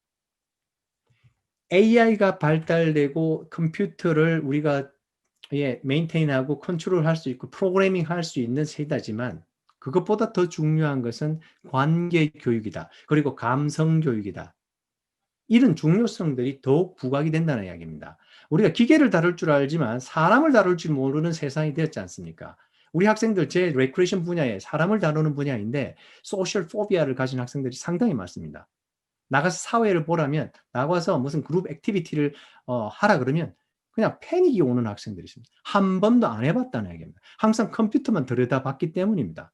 AI가 발달되고 컴퓨터를 우리가 메인테인하고 컨트롤할 수 있고 프로그래밍 할 수 있는 세대지만 그것보다 더 중요한 것은 관계 교육이다. 그리고 감성 교육이다. 이런 중요성들이 더욱 부각이 된다는 이야기입니다. 우리가 기계를 다룰 줄 알지만 사람을 다룰 줄 모르는 세상이 되었지 않습니까? 우리 학생들 제 레크레이션 분야에 사람을 다루는 분야인데 소셜 포비아를 가진 학생들이 상당히 많습니다. 나가서 사회를 보라면 나가서 무슨 그룹 액티비티를 하라 그러면 그냥 패닉이 오는 학생들이 있습니다. 한 번도 안 해봤다는 얘기입니다. 항상 컴퓨터만 들여다봤기 때문입니다.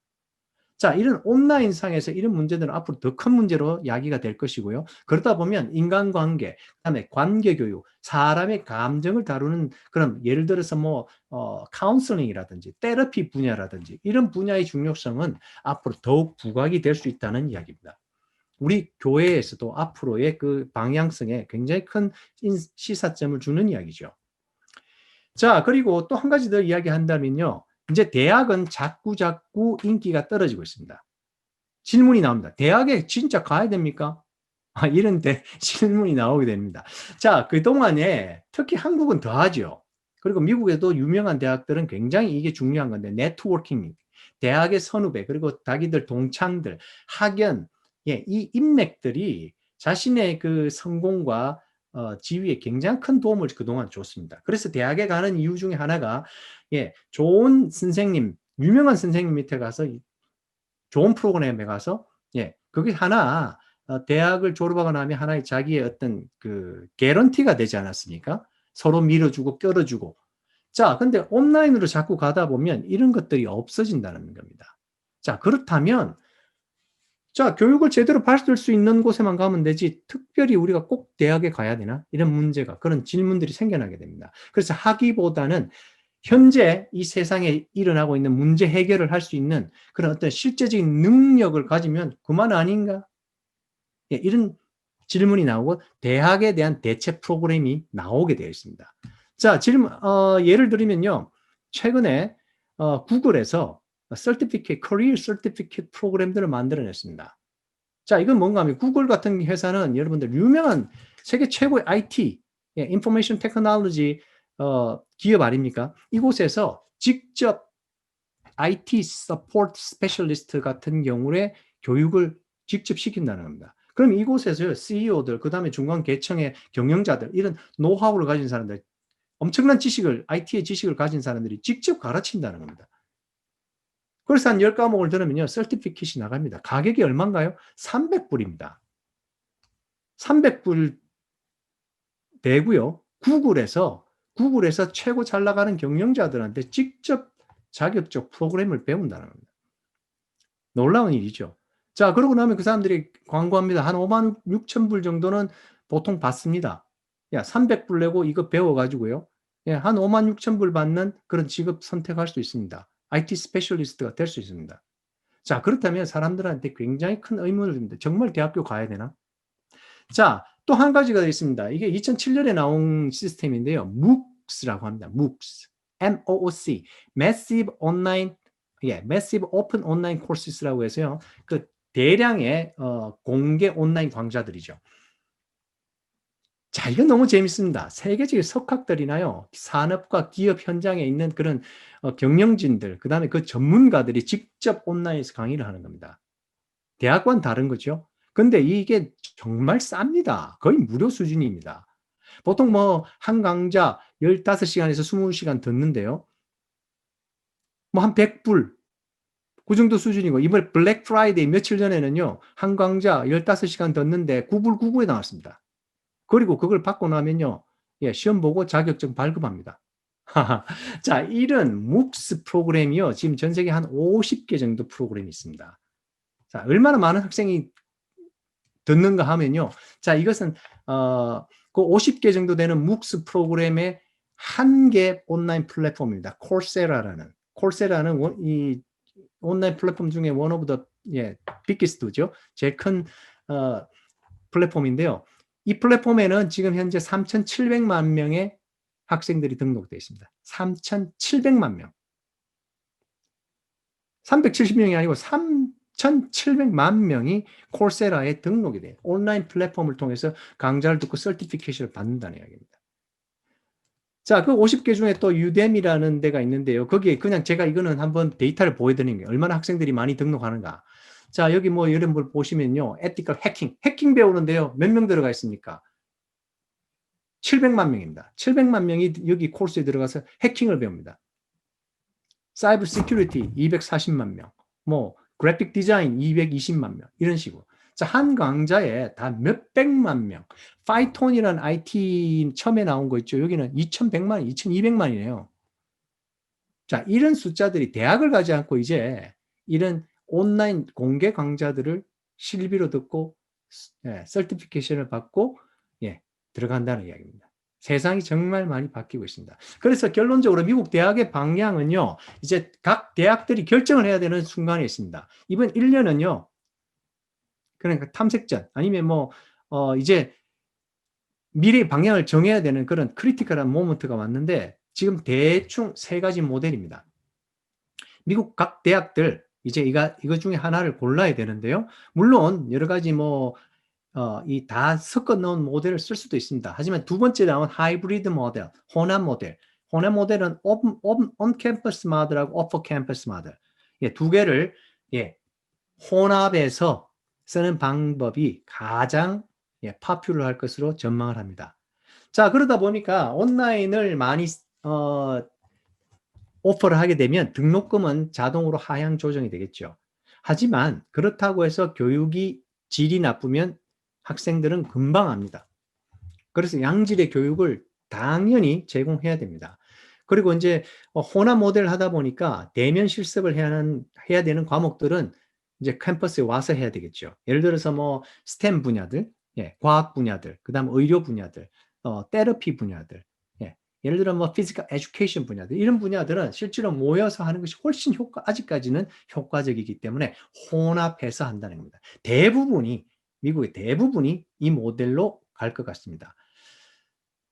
자, 이런 온라인상에서 이런 문제들은 앞으로 더 큰 문제로 야기가 될 것이고요. 그러다 보면 인간관계, 그다음에 관계교육, 사람의 감정을 다루는 그런 예를 들어서 카운슬링이라든지 테라피 분야라든지 이런 분야의 중요성은 앞으로 더욱 부각이 될 수 있다는 이야기입니다. 우리 교회에서도 앞으로의 그 방향성에 굉장히 큰 시사점을 주는 이야기죠. 자, 그리고 또 한 가지 더 이야기한다면요. 이제 대학은 자꾸 인기가 떨어지고 있습니다. 질문이 나옵니다. 대학에 진짜 가야 됩니까? 이런 질문이 나오게 됩니다. 자, 그동안에 특히 한국은 더 하죠. 그리고 미국에도 유명한 대학들은 굉장히 이게 중요한 건데, 네트워킹, 대학의 선후배, 그리고 자기들 동창들, 학연, 이 인맥들이 자신의 그 성공과 지위에 굉장히 큰 도움을 그동안 줬습니다. 그래서 대학에 가는 이유 중에 하나가, 좋은 선생님, 유명한 선생님 밑에 가서, 좋은 프로그램에 가서, 그게 하나, 대학을 졸업하고 나면 하나의 자기의 어떤 그 개런티가 되지 않았습니까? 서로 밀어주고 껴줘주고. 자, 근데 온라인으로 자꾸 가다 보면 이런 것들이 없어진다는 겁니다. 자, 그렇다면, 자, 교육을 제대로 받을 수 있는 곳에만 가면 되지, 특별히 우리가 꼭 대학에 가야 되나? 이런 문제가, 그런 질문들이 생겨나게 됩니다. 그래서 하기보다는 현재 이 세상에 일어나고 있는 문제 해결을 할 수 있는 그런 어떤 실제적인 능력을 가지면 그만 아닌가? 이런 질문이 나오고 대학에 대한 대체 프로그램이 나오게 되어 있습니다. 자, 예를 들면요. 최근에 구글에서 Career Certificate 프로그램들을 만들어냈습니다. 자, 이건 뭔가 하면 구글 같은 회사는 여러분들 유명한 세계 최고의 IT, Information Technology 기업 아닙니까? 이곳에서 직접 IT Support Specialist 같은 경우에 교육을 직접 시킨다는 겁니다. 그럼 이곳에서 CEO들, 그 다음에 중간 계층의 경영자들, 이런 노하우를 가진 사람들, 엄청난 지식을, IT의 지식을 가진 사람들이 직접 가르친다는 겁니다. 그래서 한 10과목을 들으면요, 서티피킷이 나갑니다. 가격이 얼마인가요? 300불입니다. 300불 되고요. 구글에서 최고 잘 나가는 경영자들한테 직접 자격적 프로그램을 배운다는 겁니다. 놀라운 일이죠. 자, 그러고 나면 그 사람들이 광고합니다. 한 5만 6천 불 정도는 보통 받습니다. 300불 내고 이거 배워가지고요. 한 5만 6천 불 받는 그런 직업 선택할 수 있습니다. IT 스페셜리스트가 될 수 있습니다. 자, 그렇다면 사람들한테 굉장히 큰 의문을 듭니다. 정말 대학교 가야 되나? 자, 또 한 가지가 있습니다. 이게 2007년에 나온 시스템인데요. MOOC라고 합니다. MOOC. MOOC. Massive Open Online Courses라고 해서요. 그 대량의 공개 온라인 강좌들이죠. 자, 이건 너무 재밌습니다. 세계적인 석학들이나요, 산업과 기업 현장에 있는 그런 경영진들, 그 다음에 그 전문가들이 직접 온라인에서 강의를 하는 겁니다. 대학과는 다른 거죠. 근데 이게 정말 쌉니다. 거의 무료 수준입니다. 보통 뭐 한 강좌 15시간에서 20시간 듣는데요. 뭐 한 100불. 그 정도 수준이고, 이번에 블랙 프라이데이 며칠 전에는요, 한 강좌 15시간 듣는데 9불 9구에 나왔습니다. 그리고 그걸 받고 나면요, 시험 보고 자격증 발급합니다. 자, 이런 MOOC 프로그램이요, 지금 전 세계 한 50개 정도 프로그램이 있습니다. 자, 얼마나 많은 학생이 듣는가 하면요, 자, 이것은 그 50개 정도 되는 MOOC 프로그램의 한 개 온라인 플랫폼입니다. 콜세라라는 이 온라인 플랫폼 중에 one of the biggest죠. 제일 큰 플랫폼인데요. 이 플랫폼에는 지금 현재 3,700만 명의 학생들이 등록되어 있습니다. 3,700만 명. 370명이 아니고 3,700만 명이 콜세라에 등록이 돼요. 온라인 플랫폼을 통해서 강좌를 듣고 서티피케이션을 받는다는 이야기입니다. 자, 그 50개 중에 또 유뎀이라는 데가 있는데요. 거기에 그냥 제가 이거는 한번 데이터를 보여드리는 게 얼마나 학생들이 많이 등록하는가. 자, 여기 뭐 이런 걸 보시면요. 에티컬 해킹 배우는데요. 몇 명 들어가 있습니까? 700만 명입니다. 700만 명이 여기 코스에 들어가서 해킹을 배웁니다. 사이버 시큐리티 240만 명, 뭐 그래픽 디자인 220만 명, 이런 식으로. 자, 한 강좌에 다 몇백만 명. 파이톤이라는 IT 처음에 나온 거 있죠. 여기는 2100만, 2200만이네요. 자, 이런 숫자들이 대학을 가지 않고 이제 이런 온라인 공개 강좌들을 실비로 듣고 서티피케이션을 받고 들어간다는 이야기입니다. 세상이 정말 많이 바뀌고 있습니다. 그래서 결론적으로 미국 대학의 방향은요, 이제 각 대학들이 결정을 해야 되는 순간에 있습니다. 이번 1년은요, 그러니까 탐색전 아니면 뭐 이제 미래의 방향을 정해야 되는 그런 크리티컬한 모먼트가 왔는데 지금 대충 세 가지 모델입니다. 미국 각 대학들 이제 이거 중에 하나를 골라야 되는데요. 물론 여러 가지 이 다 섞어 넣은 모델을 쓸 수도 있습니다. 하지만 두 번째 나온 하이브리드 모델, 혼합 모델. 혼합 모델은 on 캠퍼스 모델하고 off 캠퍼스 모델. 예, 두 개를 혼합해서 쓰는 방법이 가장 파퓰러할 것으로 전망을 합니다. 자, 그러다 보니까 온라인을 많이 오퍼를 하게 되면 등록금은 자동으로 하향 조정이 되겠죠. 하지만 그렇다고 해서 교육이 질이 나쁘면 학생들은 금방 압니다. 그래서 양질의 교육을 당연히 제공해야 됩니다. 그리고 이제 혼합 모델을 하다 보니까 대면 실습을 해야 되는 과목들은 이제 캠퍼스에 와서 해야 되겠죠. 예를 들어서 뭐 스템 분야들, 과학 분야들, 그다음 의료 분야들, 테러피 분야들, 예를 들어 뭐 피지컬 에듀케이션 분야들 이런 분야들은 실제로 모여서 하는 것이 훨씬 아직까지는 효과적이기 때문에 혼합해서 한다는 겁니다. 미국의 대부분이 이 모델로 갈 것 같습니다.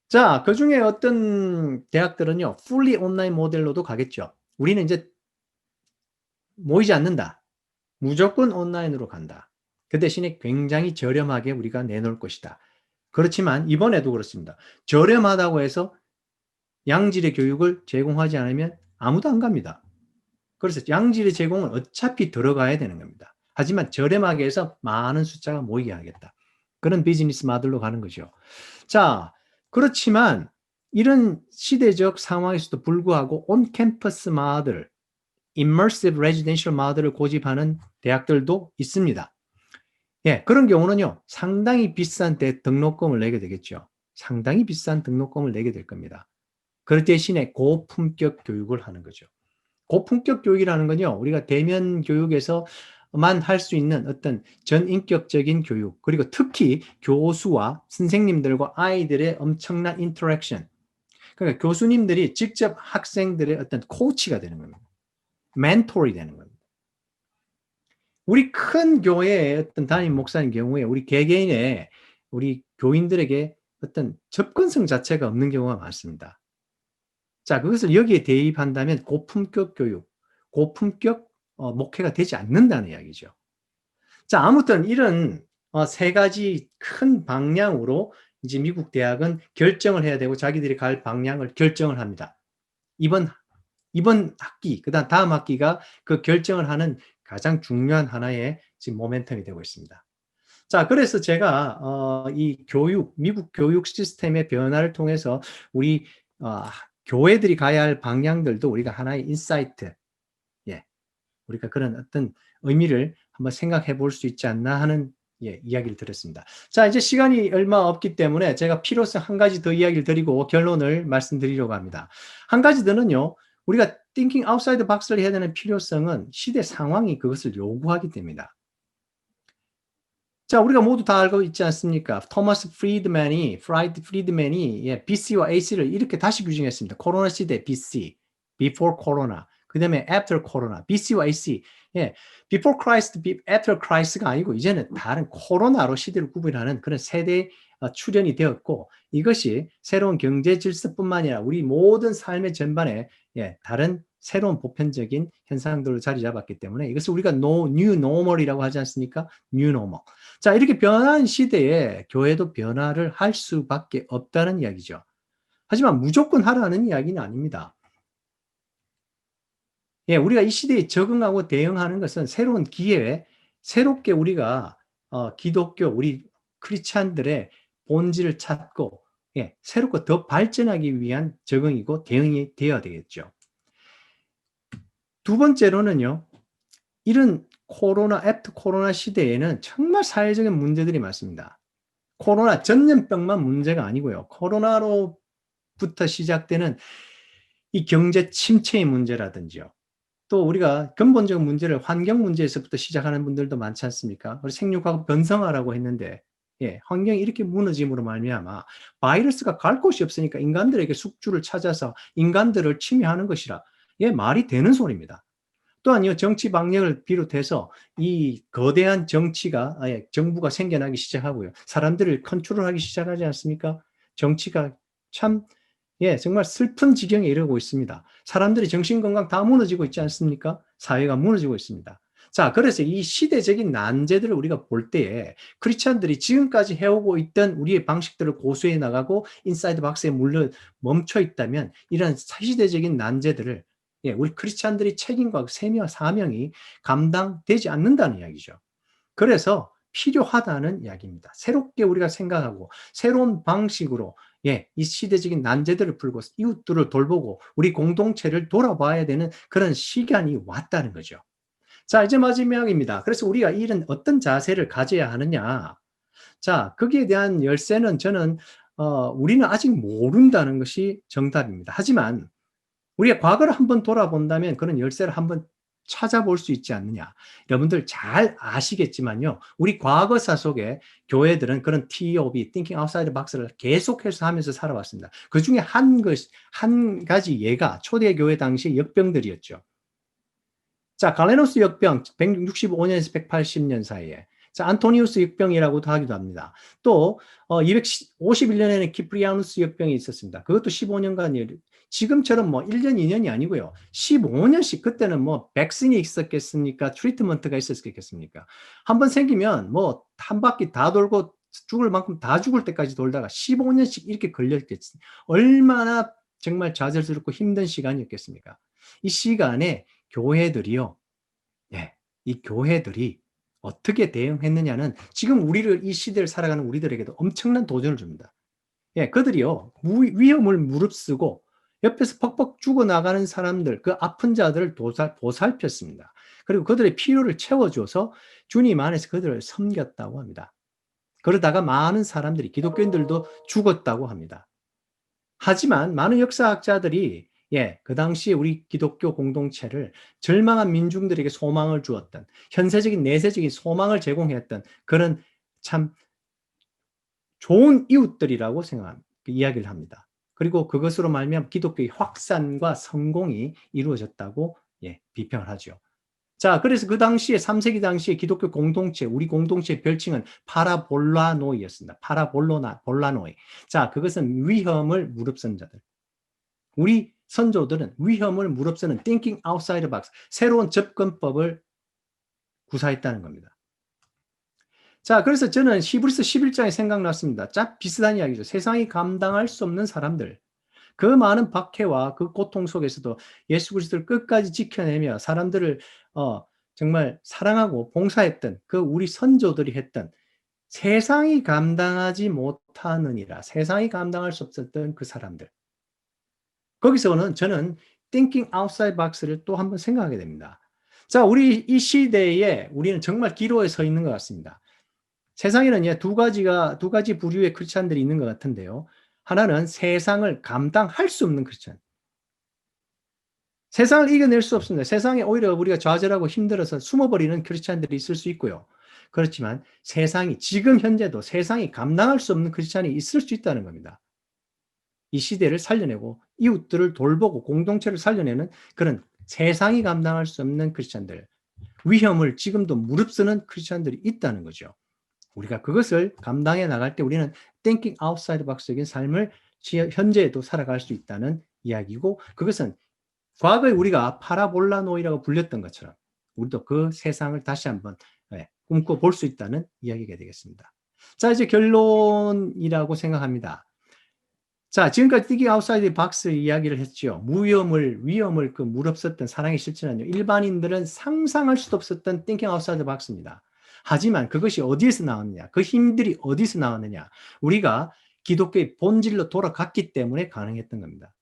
자, 그 중에 어떤 대학들은요, fully 온라인 모델로도 가겠죠. 우리는 이제 모이지 않는다. 무조건 온라인으로 간다. 그 대신에 굉장히 저렴하게 우리가 내놓을 것이다. 그렇지만 이번에도 그렇습니다. 저렴하다고 해서 양질의 교육을 제공하지 않으면 아무도 안 갑니다. 그래서 양질의 제공은 어차피 들어가야 되는 겁니다. 하지만 저렴하게 해서 많은 숫자가 모이게 하겠다. 그런 비즈니스 모델로 가는 거죠. 자, 그렇지만 이런 시대적 상황에서도 불구하고 온 캠퍼스 모델, immersive residential 모델을 고집하는 대학들도 있습니다. 예, 그런 경우는요, 상당히 비싼 등록금을 내게 되겠죠. 상당히 비싼 등록금을 내게 될 겁니다. 그 대신에 고품격 교육을 하는 거죠. 고품격 교육이라는 건요, 우리가 대면 교육에서만 할 수 있는 어떤 전인격적인 교육, 그리고 특히 교수와 선생님들과 아이들의 엄청난 인터랙션. 그러니까 교수님들이 직접 학생들의 어떤 코치가 되는 겁니다. 멘토리 되는 겁니다. 우리 큰 교회의 어떤 담임 목사님 경우에 우리 개개인의 우리 교인들에게 어떤 접근성 자체가 없는 경우가 많습니다. 자, 그것을 여기에 대입한다면 고품격 교육, 고품격 목회가 되지 않는다는 이야기죠. 자, 아무튼 이런 세 가지 큰 방향으로 이제 미국 대학은 결정을 해야 되고 자기들이 갈 방향을 결정을 합니다. 이번 학기, 그다음 다음 학기가 그 결정을 하는 가장 중요한 하나의 지금 모멘텀이 되고 있습니다. 자, 그래서 제가 이 미국 교육 시스템의 변화를 통해서 우리 교회들이 가야 할 방향들도 우리가 하나의 인사이트, 우리가 그런 어떤 의미를 한번 생각해 볼 수 있지 않나 하는 이야기를 드렸습니다. 자, 이제 시간이 얼마 없기 때문에 제가 필요성 한 가지 더 이야기를 드리고 결론을 말씀드리려고 합니다. 한 가지 더는요, 우리가 thinking outside the box를 해야 되는 필요성은 시대 상황이 그것을 요구하기 때문이다. 자, 우리가 모두 다 알고 있지 않습니까? 토마스 프리드맨이 BC와 AC를 이렇게 다시 규정했습니다. 코로나 시대 BC, before corona, 그 다음에 after corona, BC와 AC. before Christ, after Christ가 아니고 이제는 다른 코로나로 시대를 구분하는 그런 세대 출현이 되었고, 이것이 새로운 경제 질서뿐만 아니라 우리 모든 삶의 전반에 다른 새로운 보편적인 현상들로 자리 잡았기 때문에 이것을 우리가 new normal이라고 하지 않습니까? new normal. 자, 이렇게 변한 시대에 교회도 변화를 할 수밖에 없다는 이야기죠. 하지만 무조건 하라는 이야기는 아닙니다. 우리가 이 시대에 적응하고 대응하는 것은 새로운 기회에 새롭게 우리가 기독교, 우리 크리스찬들의 본질을 찾고 새롭고 더 발전하기 위한 적응이고 대응이 되어야 되겠죠. 두 번째로는요, 이런 애프터 코로나 시대에는 정말 사회적인 문제들이 많습니다. 코로나 전염병만 문제가 아니고요. 코로나로부터 시작되는 이 경제 침체의 문제라든지요. 또 우리가 근본적인 문제를 환경 문제에서부터 시작하는 분들도 많지 않습니까? 생육하고 번성하라고 했는데 환경이 이렇게 무너짐으로 말미암아 바이러스가 갈 곳이 없으니까 인간들에게 숙주를 찾아서 인간들을 침해하는 것이라 말이 되는 소리입니다. 또한요, 정치 방역을 비롯해서 이 거대한 정부가 생겨나기 시작하고요. 사람들을 컨트롤하기 시작하지 않습니까? 정치가 참, 정말 슬픈 지경에 이르고 있습니다. 사람들이 정신건강 다 무너지고 있지 않습니까? 사회가 무너지고 있습니다. 자, 그래서 이 시대적인 난제들을 우리가 볼 때에 크리스찬들이 지금까지 해오고 있던 우리의 방식들을 고수해 나가고 인사이드 박스에 멈춰 있다면 이런 시대적인 난제들을 우리 크리스찬들이 책임과 사명이 감당되지 않는다는 이야기죠. 그래서 필요하다는 이야기입니다. 새롭게 우리가 생각하고 새로운 방식으로 이 시대적인 난제들을 풀고 이웃들을 돌보고 우리 공동체를 돌아봐야 되는 그런 시간이 왔다는 거죠. 자, 이제 마지막입니다. 그래서 우리가 이런 어떤 자세를 가져야 하느냐. 자, 거기에 대한 열쇠는 저는 우리는 아직 모른다는 것이 정답입니다. 하지만 우리가 과거를 한번 돌아본다면 그런 열쇠를 한번 찾아볼 수 있지 않느냐. 여러분들 잘 아시겠지만요. 우리 과거사 속에 교회들은 그런 TOB, Thinking Outside the Box를 계속해서 하면서 살아왔습니다. 그 중에 한 가지 예가 초대교회 당시 역병들이었죠. 자, 갈레노스 역병 165년에서 180년 사이에. 자, 안토니우스 역병이라고도 하기도 합니다. 또 251년에는 키프리아누스 역병이 있었습니다. 그것도 15년간 지금처럼 뭐 1년, 2년이 아니고요. 15년씩 그때는 뭐 백신이 있었겠습니까? 트리트먼트가 있었겠습니까? 한번 생기면 뭐 한 바퀴 다 돌고 죽을 만큼 다 죽을 때까지 돌다가 15년씩 이렇게 걸렸겠습니까? 얼마나 정말 좌절스럽고 힘든 시간이었겠습니까? 이 시간에 교회들이요. 이 교회들이 어떻게 대응했느냐는 지금 이 시대를 살아가는 우리들에게도 엄청난 도전을 줍니다. 그들이요. 위험을 무릅쓰고 옆에서 퍽퍽 죽어나가는 사람들, 그 아픈 자들을 보살폈습니다. 그리고 그들의 필요를 채워줘서 주님 안에서 그들을 섬겼다고 합니다. 그러다가 많은 사람들이, 기독교인들도 죽었다고 합니다. 하지만 많은 역사학자들이 그 당시에 우리 기독교 공동체를 절망한 민중들에게 소망을 주었던, 현세적인 내세적인 소망을 제공했던 그런 참 좋은 이웃들이라고 이야기를 합니다. 그리고 그것으로 말미암아 기독교의 확산과 성공이 이루어졌다고 비평을 하죠. 자, 그래서 그 당시에 3세기 당시에 기독교 공동체, 우리 공동체의 별칭은 파라볼라노이였습니다. 볼라노이. 자, 그것은 위험을 무릅쓴 자들. 우리 선조들은 위험을 무릅쓰는 thinking outside the box, 새로운 접근법을 구사했다는 겁니다. 자, 그래서 저는 히브리서 11장이 생각났습니다. 비슷한 이야기죠. 세상이 감당할 수 없는 사람들. 그 많은 박해와 그 고통 속에서도 예수 그리스도를 끝까지 지켜내며 사람들을 정말 사랑하고 봉사했던 그 우리 선조들이 했던 세상이 감당하지 못하느니라. 세상이 감당할 수 없었던 그 사람들. 거기서는 저는 thinking outside box를 또 한번 생각하게 됩니다. 자, 우리 이 시대에 우리는 정말 기로에 서 있는 것 같습니다. 세상에는 두 가지 부류의 크리스찬들이 있는 것 같은데요. 하나는 세상을 감당할 수 없는 크리스찬. 세상을 이겨낼 수 없습니다. 세상에 오히려 우리가 좌절하고 힘들어서 숨어버리는 크리스찬들이 있을 수 있고요. 그렇지만 지금 현재도 세상이 감당할 수 없는 크리스찬이 있을 수 있다는 겁니다. 이 시대를 살려내고 이웃들을 돌보고 공동체를 살려내는 그런 세상이 감당할 수 없는 크리스찬들, 위험을 지금도 무릅쓰는 크리스찬들이 있다는 거죠. 우리가 그것을 감당해 나갈 때 우리는 thinking outside box적인 삶을 현재에도 살아갈 수 있다는 이야기고, 그것은 과거에 우리가 파라볼라노이라고 불렸던 것처럼 우리도 그 세상을 다시 한번 꿈꿔볼 수 있다는 이야기가 되겠습니다. 자, 이제 결론이라고 생각합니다. 자, 지금까지 thinking outside the box 이야기를 했죠. 위험을 무릅썼던 사랑의 실천은요, 일반인들은 상상할 수도 없었던 thinking outside the box입니다. 하지만 그것이 어디에서 나왔느냐, 그 힘들이 어디서 나왔느냐, 우리가 기독교의 본질로 돌아갔기 때문에 가능했던 겁니다.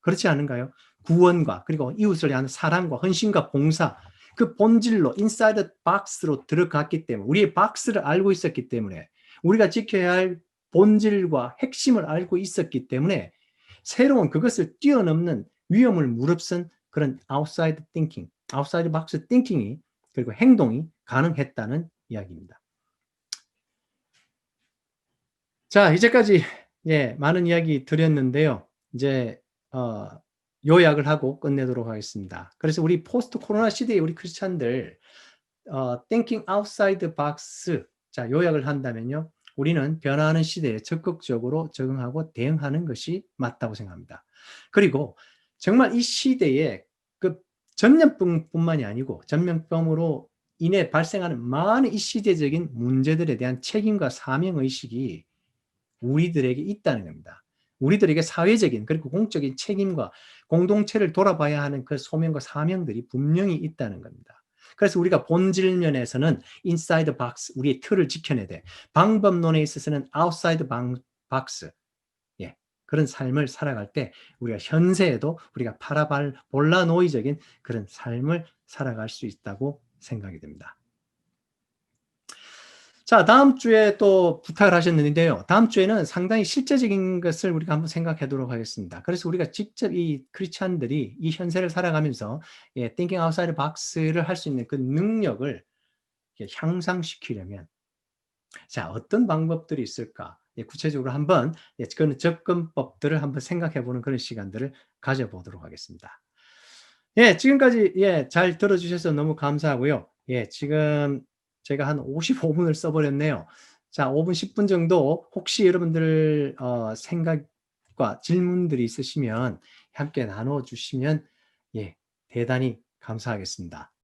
그렇지 않은가요? 구원과 그리고 이웃을 향한 사랑과 헌신과 봉사, 그 본질로 inside the box로 들어갔기 때문에, 우리의 박스를 알고 있었기 때문에, 우리가 지켜야 할 본질과 핵심을 알고 있었기 때문에 새로운 그것을 뛰어넘는 위험을 무릅쓴 그런 outside thinking, outside box thinking이 그리고 행동이 가능했다는 이야기입니다. 자, 이제까지 많은 이야기 드렸는데요. 이제 요약을 하고 끝내도록 하겠습니다. 그래서 우리 포스트 코로나 시대에 우리 크리스찬들 thinking outside the box, 자, 요약을 한다면요. 우리는 변화하는 시대에 적극적으로 적응하고 대응하는 것이 맞다고 생각합니다. 그리고 정말 이 시대에 그 전염병뿐만이 아니고 전염병으로 인해 발생하는 많은 이 시대적인 문제들에 대한 책임과 사명의식이 우리들에게 있다는 겁니다. 우리들에게 사회적인 그리고 공적인 책임과 공동체를 돌아봐야 하는 그 소명과 사명들이 분명히 있다는 겁니다. 그래서 우리가 본질 면에서는 inside box, 우리의 틀을 지켜내야 돼. 방법론에 있어서는 outside box, 예, 그런 삶을 살아갈 때 우리가 현세에도 우리가 파라볼라노이적인 그런 삶을 살아갈 수 있다고 생각이 됩니다. 자, 다음 주에 또 부탁을 하셨는데요. 다음 주에는 상당히 실제적인 것을 우리가 한번 생각하도록 하겠습니다. 그래서 우리가 직접 이 크리스찬들이 이 현세를 살아가면서 thinking outside the box를 할 수 있는 그 능력을 향상시키려면 자, 어떤 방법들이 있을까? 구체적으로 한번 그런 접근법들을 한번 생각해 보는 그런 시간들을 가져보도록 하겠습니다. 지금까지 잘 들어주셔서 너무 감사하고요. 지금 제가 한 55분을 써버렸네요. 자, 5분, 10분 정도 혹시 여러분들 생각과 질문들이 있으시면 함께 나눠주시면 대단히 감사하겠습니다.